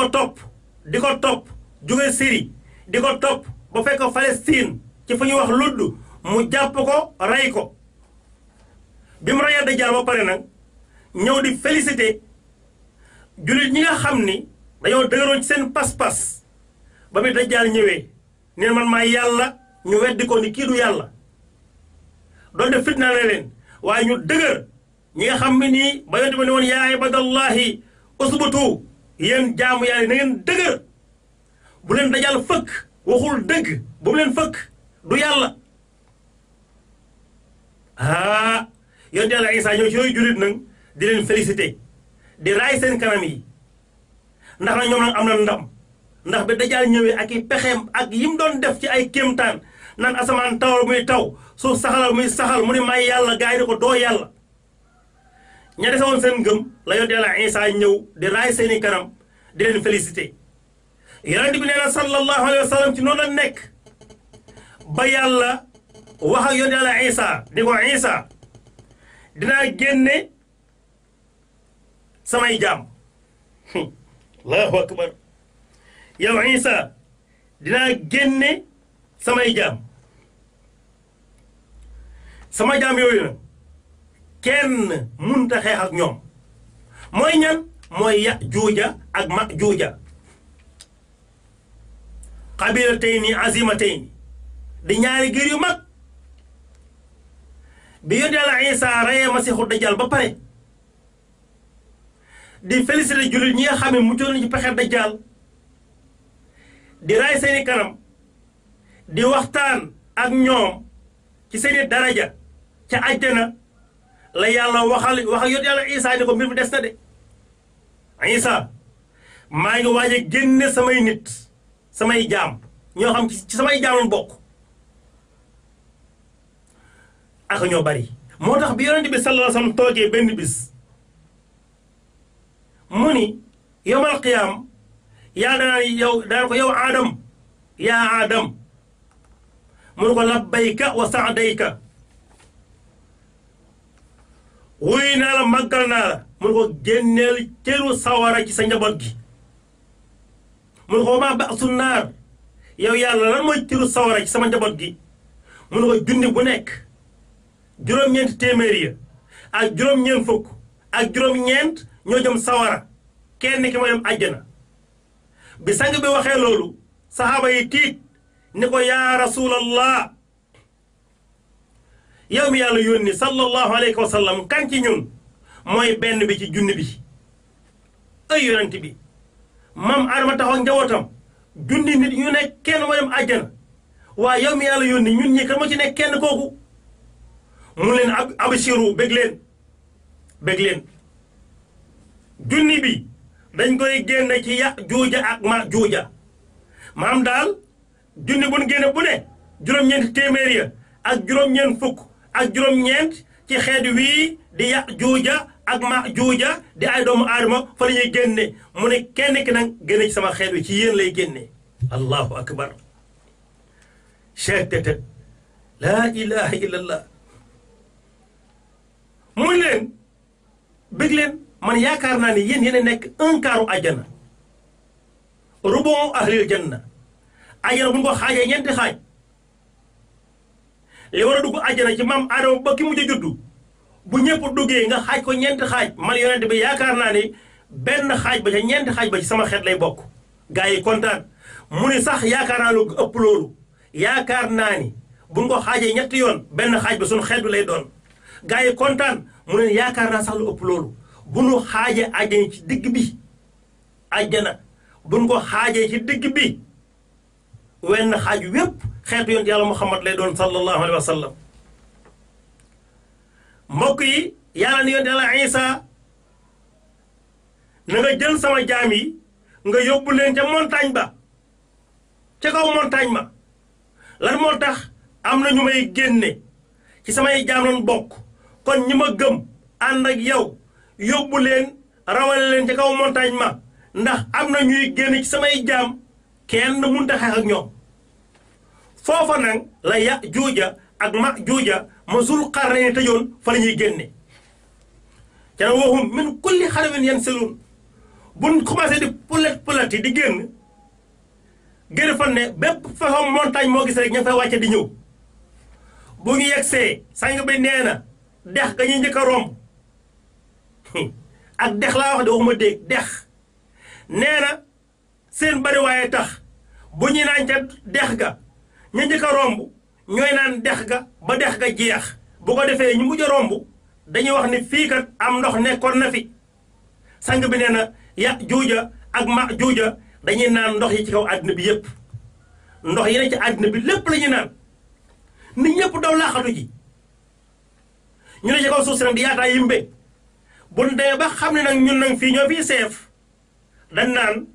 ko topp jóge Syrie di ko topp ba fekk Palestine ci fu ñuy wax Ludd mu jàpp ko rey ko bi mu reyee Dajjal ba pare nag ñëw di félicité jullit ñi nga xam ni dañoo dëgëroon ci seen pas-pas ba bi Dajjal ñëwee neen man maa yàlla ñu weddi ko ni kii du yàlla doon def fitna ne leen waaye ñu dëgër ñi nga xam ne nii ba yonte ba ne woon yaa ibadallahi usbutu yéen jaamu yàlla na ngeen dëgër bu leen Dajjal fëkk waxul dëgg bu mu leen fëkk du yàlla yonte Yàlla Isa ñëw ci yooyu jullit nag di leen félicité di raay seen kanam yi ndax nag ñoom nag am na ndam ndax bi Dajjal ñëwee ak i pexeem ak yim doon def ci ay kéemtaan naan asamaan tawal muy taw suuf saxalal muy saxal mu ne may yàlla gaay ni ko doo yàlla ña dese woon seen ngëm la yonent Yàlla Isa ñëw di raay seeni kanam di leen félicité yonent bi nee na sallallahu alayhi wa sallam ci noonu la nekk ba yàlla wax ak yonent Yàlla Isa di ko Isa dinaa génne samay jaam allahu akbar yow Isa dinaa génne samay jaam sama jaam yooyu na kenn munta xeex ak ñoom mooy ñan mooy Yaajuuja ak Maajuuja qabilatayni azimatayni di ñaari giir yu mag bi yonent Yàlla Isa reyee Masiixu Dajjal ba pare di félicité jullit ñi nga xam ne muccoon nañu ci pexe Dajjal di raay seeni kanam di waxtaan ak ñoom ci seeni daraja ca àjjana la yàlla wax ak yonent Yàlla Isa ni ko mbir mi des na de Isa maa ngi waaj a génne samay nit samay jaam ñoo xam ci samay jaam bokk ak ñoo bari moo tax bi yonent bi sallallahu alayhi wa sallam toogee benn bis mu ni yawmal qiyaam yàlla daan ko yow Adam yaa Adam mu ne ko labbayka wa saadayka wuy naa la màggal naa la mu ne ko génneel cëru sawara ci sa njaboot gi mu ne ko maa ba'su naar yow yàlla lan mooy cëru sawara ci sama njaboot gi mu ne ko junni bu nekk juróom-ñeent téeméer ya ak juróom-ñeent fukk ak juróom-ñeent ñoo jëm sawara kenn ki mooy dem àjjana bi sang bi waxee loolu saxaaba yi tiit ni ko yaa rasulallah yow mi yàlla yónni sallallahu alayhi wa sallam kan ci ñun mooy benn bi ci junni bi ay yonent bi mam Adama taxaw njabootam junni nit ñu nekk kenn mooy dem àjjana waaye yow mi yàlla yónni ñun ñi kan moo ci nekk kenn kooku mu leen abshiru bég leen junni bi dañ koy génne ci Yaajuuja ak Maajuuja maam daal junni bu nu génne bu ne juróom-ñeent téeméer ya ak juróom-ñeent fukk ak juróom-ñeent ci xeet wii di Yaajuuja ak Maajuuja di ay doomu aadama fa la ñuy génne mu ne kenn ki nag génne ci sama xeet wi ci yéen lay génne allahu akbar chettete laa ilaha illallah muy leen bëgg leen man yaakaar naa ni yéen yéen a nekk un quart àjjana rubon ahlil janna àjjana bu ñu ko xaajee ñeenti xaaj li war a dugg àjjana ci maam Aadama ba ki mujj a juddu bu ñëpp duggee nga xaaj ko ñeenti xaaj man yonent bi yaakaar naa ni benn xaaj ba ca ñeenti xaaj ba ci sama xeet lay bokk gaa yi kontaan mu ni sax yaakaar naa lu ëpp loolu yaakaar naa ni buñ ko xaajee ñetti yoon benn xaaj ba suñu xeet bi lay doon gaa yi kontaan mu ne yaakaar naa sax lu ëpp loolu bu nu xaajee àjjana ci digg bi àjjana buñ ko xaajee ci digg bi wenn xaaj wépp xeetu yonent yàlla Muhammad lay doon sallallahu alayhi wa sallam mbokk yi yàlla ni yonent yàlla Isa na nga jël sama jaam yi nga yóbbu leen ca montagne ba ca kaw montagne ma lan moo tax am na ñu may génne ci samay jaam loon bokk kon ñi ma gëm ànd ak yow yóbbu leen rawale leen ca kaw montagne ma ndax am na ñuy génn ci samay jaam kenn mënut a xeex ak ñoom foofa nag la Yaajuuja ak Maajuuja ma Zul Qarnayni tëjoon fa la ñuy génne ca na waxum min kulli xarabin yansiluun buñ commencé di pulet yi di génn fan ne bépp façon montagne moo gis rek ña fay wàcce di ñëw bu ñu yegsee sang bi nee na dex ga ñuy njëkk a romb ak dex laa wax de waxuma dégg dex nee na seen bari waaye tax bu ñu naan ca dex ga ñu njëkk a romb ñooy naan dex ga ba dex ga jeex bu ko defee ñu mujj a romb dañuy wax ni fii kat am ndox nekkoon na fi sang bi nee na Yaajuuja ak Maajuuja dañuy naan ndox yi ci kaw àddina bi yépp ndox yi ne ci àddina bi lépp la ñuy naan nit ñëpp daw laaxatu ji ñu ne ci kaw suuf si nag di yaataa yimbe bu ñu demee ba xam ne nag ñun nag fii ñoo fii seef dañ naan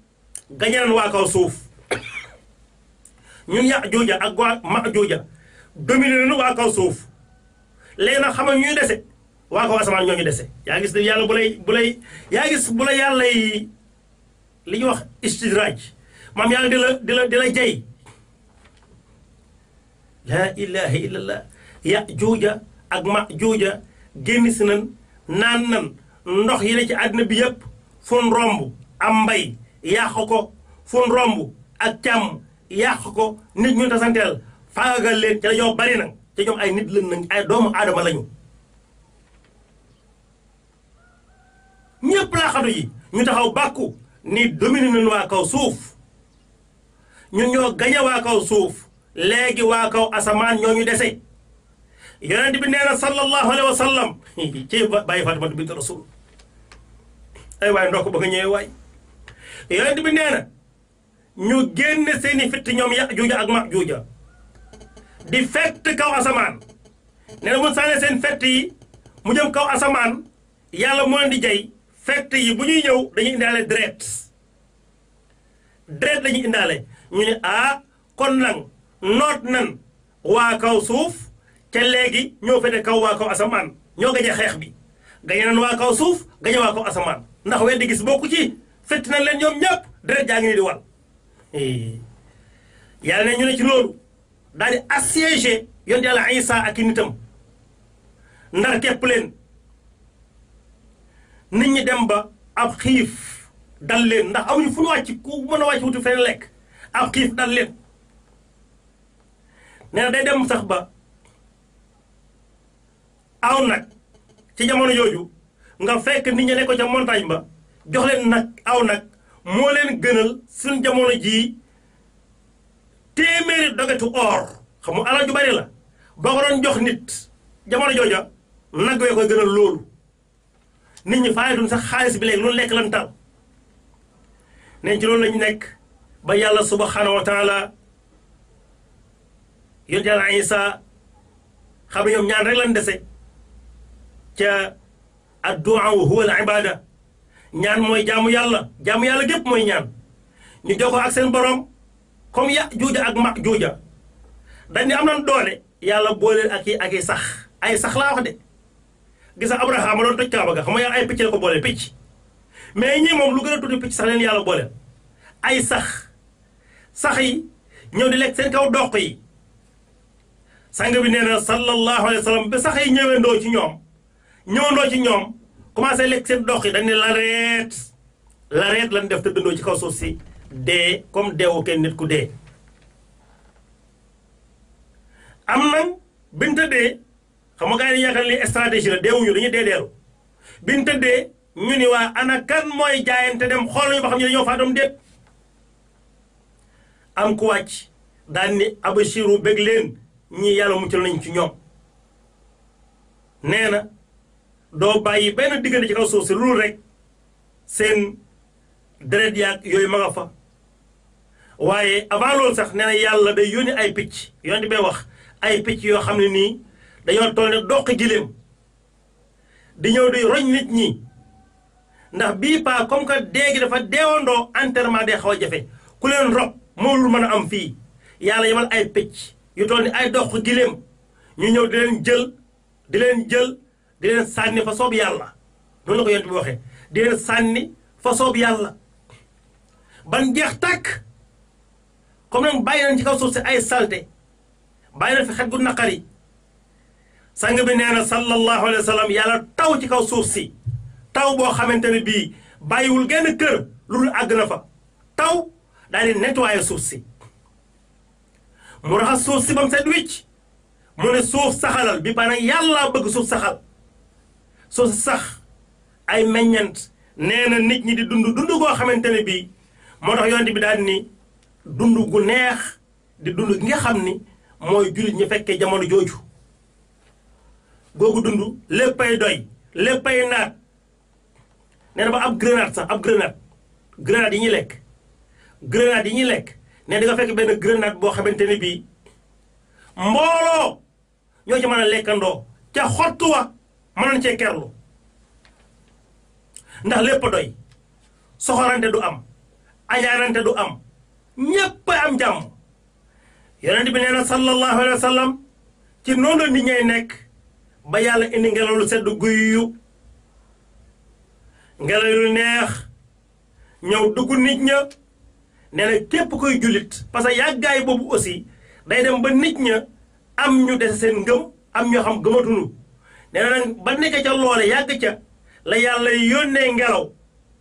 gañe waa kaw suuf ñun Yaajuuja ak waa Maajuuja dominé nañu waa kaw suuf léegi nag xam nga ñuy dese waa kaw asamaan ñoo ñu dese yaa gis ne yàlla bu lay yaa gis bu la yàlla li ñuy wax istidraaj maam yàlla di la jay laa ilaha illallah Yaajuuja ak Maajuuja génn si naan nan ndox yi ne ci àddina bi yépp fun romb am mbay yàq ko fun romb ak càmm yàq ko nit ñu tasanteel faagagal leen ca dañoo bari nag ca ñoom ay nit lën nañ ay doomu aadama lañu ñépp laa xatu yi ñu taxaw bàkku ni dominé nañu waa kaw suuf ñun ñoo gañe waa kaw suuf léegi waa kaw asamaan ñoo ñu dese yonent bi nee na sallallahu alayhi wa sallam ci bàyyi Fatimatu bint Rasul ay waay ndokk ba nga ñëwee waay yonent bi nee na ñu génne seeni fitt ñoom Yaajuuja ak Maajuuja di fett kaw asamaan nee na mu sànne seen fett yi mu jëm kaw asamaan yàlla moo leen di jay fett yi bu ñuy ñëw dañuy indaale deret lañuy indaale ñu ne kon nag noot nan waa kaw suuf ca léegi ñoo fete kaw waa kaw asamaan ñoo gañe xeex bi gañe nan waa kaw suuf gañe waa kaw asamaan ndax weddi gis bokku ci fett nañ leen ñoom ñëpp deret jaa ngi ni di wal yàlla ne ñu ne ci loolu daal di assiégé yonent yàlla Isa ak i nitam ndar képp leen nit ñi dem ba ab xiif dal leen ndax amuñu fu ñu wàcc ku mën a wàcc wuti feneen lekk ab xiif dal leen nee na day dem sax ba aw nag ci jamono jooju nga fekk nit ñi ne ko ca montagne ba jox leen nag aw nag moo leen gënal suñ jamono jii téeméeri dogetu or xam nga alal ju bari la boo ko doon jox nit jamono jooja nag wee koy gënal loolu nit ñi faayatuñ sax xaalis bi léegi loolu lekk lan tal neen ci loolu lañu nekk ba yàlla subhanahu wa taala yonent yàlla Isa xam ne ñoom ñaan rek lan dese ca addu'a huwa al ibada ñaan mooy jaamu yàlla gépp mooy ñaan ñu jokkoo ak seen borom comme Yaajuuja ak Maajuuja dañ ne am nañ doole yàlla boole ak i sax ay sax laa wax de gisa Abrahama doon toj Kaaba ga xam nga yàlla ay picc la ko boole picc mais ñii moom lu gën a tuuti picc sax leen yàlla boole ay sax yi ñëw di lekk seen kaw doq yi sang bi nee na sallallahu alayhi wa sallam ba sax yi ñëwandoo ci ñoom commencé lekk seen doq yi dañ ne lareet lan def te dëndoo ci kaw suuf si dee comme deewu kenn nit ku dee am nañ biñ tëddee xam nga gars yi dañuy yaakaar li stratégie la deewuñu dañuy deedeelu biñ tëddee ñu ni waa ana kan mooy jaayante dem xool nañu ba xam ne dañoo faatam déet am ku wàcc daan ni abashiru bég leen ñii yàlla muccal nañ ci ñoom nee na doo bàyyi benn diggante ci kaw suuf si loolu rek seen deret yaag yooyu ma nga fa waaye avant loolu sax nee na yàlla day yónni ay picc yonent bay wax ay picc yoo xam ne nii dañoo toll ne doq giléem di ñëw di roñ nit ñi ndax bii pas comme que déegi dafa deewandoo enterrement day xaw a jafe ku leen rob moo lu mën a am fii yàlla yemal ay picc yu toll ni ay doq giléem ñu ñëw di leen jël di leen sànni fa soob yàlla noonu la ko yonent bi waxee di leen sànni fa soob yàlla ban jeex tàkk comme nag bàyyi nañ ci kaw suuf si ay salte bàyyi nañ fi xet gu naqari sang bi nee na sallallahu alayhi wa sallam yàlla taw ci kaw suuf si taw boo xamante ne bii bàyyiwul genn kër lu dul àgg na fa taw daal di nettoyer suuf si mu raxas suuf si ba mu set wicc mu ne suuf saxalal bi maanaam yàlla bëgg suuf saxal suuf sax ay meññant nee na nit ñi di dund goo xamante ne bii moo tax yonent bi daal ni dund gu neex di dund gi nga xam ni mooy jullit ñi fekkee jamono jooju googu dund léppay doy léppay naat nee na ba ab grenade sax ab grenade yi ñuy lekk nee di nga fekk benn grenade boo xamante ne bii mbooloo ñoo ci mën a lekkandoo ca xottu wa mënoon cee kerlu ndax lépp doy soxorante du am ajaarante du am ñépp am jàmm yonent bi nee na sallallahu alayhi wa sallam ci noonu la nit ñay nekk ba yàlla indi ngelaw lu sedd guyyu ngelaw lu neex ñëw dugg nit ña nee na képp koy jullit parce que yàggaay boobu aussi day dem ba nit ña am ñu dese seen ngëm am ñoo xam gëmatunu nee na nag ba nekk ca loole yàgg ca la yàlla yónnee ngelaw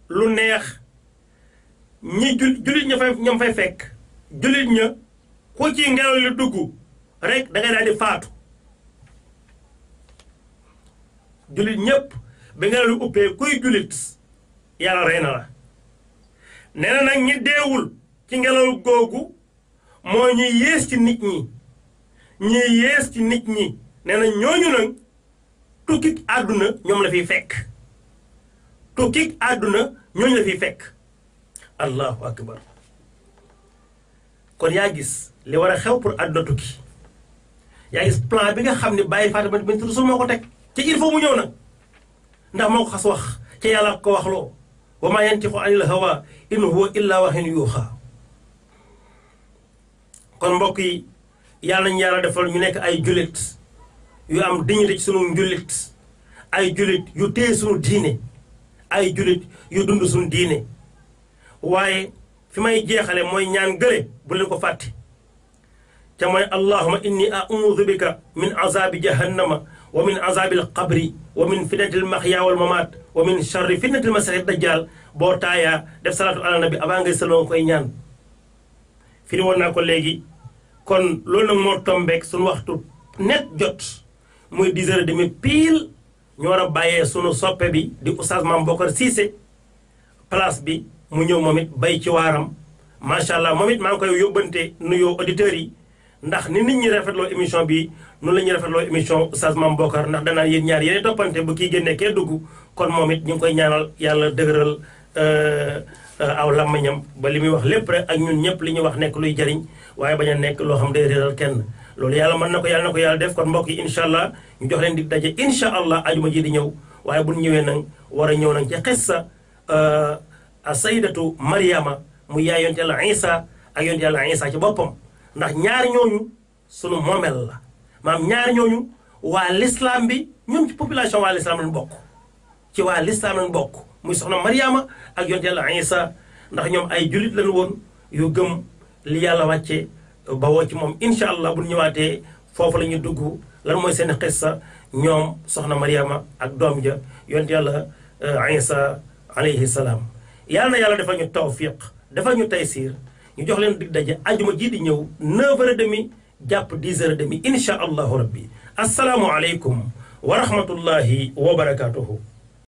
lu neex ñi jullit ña fay ñoom fay fekk jullit ña ku ci ngelaw li dugg rek da ngay daal di faatu jullit ñépp ba ngelaw li uppee kuy jullit yàlla rey na la nee na nag ñi deewul ci ngelaw googu moo ñu yées ci nit ñi nee na ñooñu nag tukkik àdduna ñoom la fiy fekk tukkik àdduna ñooñu la fiy fekk allahu akbar kon yaa gis li war a xew pour àdduna tukki yaa gis plan bi nga xam ne bàyyi Fatima bint Rasul moo ko teg ci il faut mu ñëw nag ndax moo ko xas wax ci yàlla ko wax loo wa maa yantiqu anil hawa in huwa illa wahyun yuuxa kon mbokk yi yàlla nañu yàlla defal ñu nekk ay jullit yu am dignité ci sunu njullit ay jullit yu téye sunu diine ay jullit yu dund sunu diine waaye fi may jeexale mooy ñaan gële bu leen ko fàtte te mooy allahuma inni a'udhu bika min azabi jahannama wa min azabi alqabri wa min fitnati almahya wal mamat wa min sharri fitnati almasih dajjal boo taayaa def salatu ala nabi avant ngay sëloo koy ñaan firi woon naa ko léegi kon loolu nag moo tombeek suñu waxtu net jot muy 10h30 pile ñu war a bàyyee sunu soppe bi di oustaz Mame Bokar Cissé place bi mu ñëw moom it bay ci waaram macha allah moom it maa ngi koy yóbbante nuyoo auditeurs yi ndax ni nit ñi rafetloo émission bi noonu la ñuy rafetloo émission oustaz Mame Bokar ndax danaa yéen ñaar yéen toppante bu kii génnee kee dugg kon moom it ñu ngi koy ñaanal yàlla dëgëral aw làmmiñam ba li muy wax lépp rek ak ñun ñëpp li ñuy wax nekk luy jariñ waaye bañ a nekk loo xam day réeral kenn loolu yàlla mën na ko yàlla def kon mbokk yi incha allah ñu jox leen di daje incha allah ajuma ji di ñëw waaye bu ñu ñëwee nag war a ñëw nag ci xissa a saydatu Mariama mu yaay yonte yàlla Isa ak yonte yàlla Isa ci boppam ndax ñaari ñooñu sunu moomel la maam ñaari ñooñu waa l'islam bi ñun ci population waa l'islam lañ bokk ci waa l'islam lañ bokk muy soxna Mariama ak yonte yàlla Isa ndax ñoom ay jullit lañ woon yu gëm li yàlla wàcce ba woo ci moom incha allah bu ñu ñëwaatee foofu la ñuy dugg lan mooy seen xissa ñoom soxna Mariama ak doom ja yonte yàlla Isa alayhi salaam yàlla na yàlla defal ñu tawfiq defal ñu taysiir ñu jox leen dig daje ajuma ji di ñëw 9h30 jàpp 10h30 insha allahu rabbi. assalaamu aleykum wa rahmatullahi wa barakatuhu.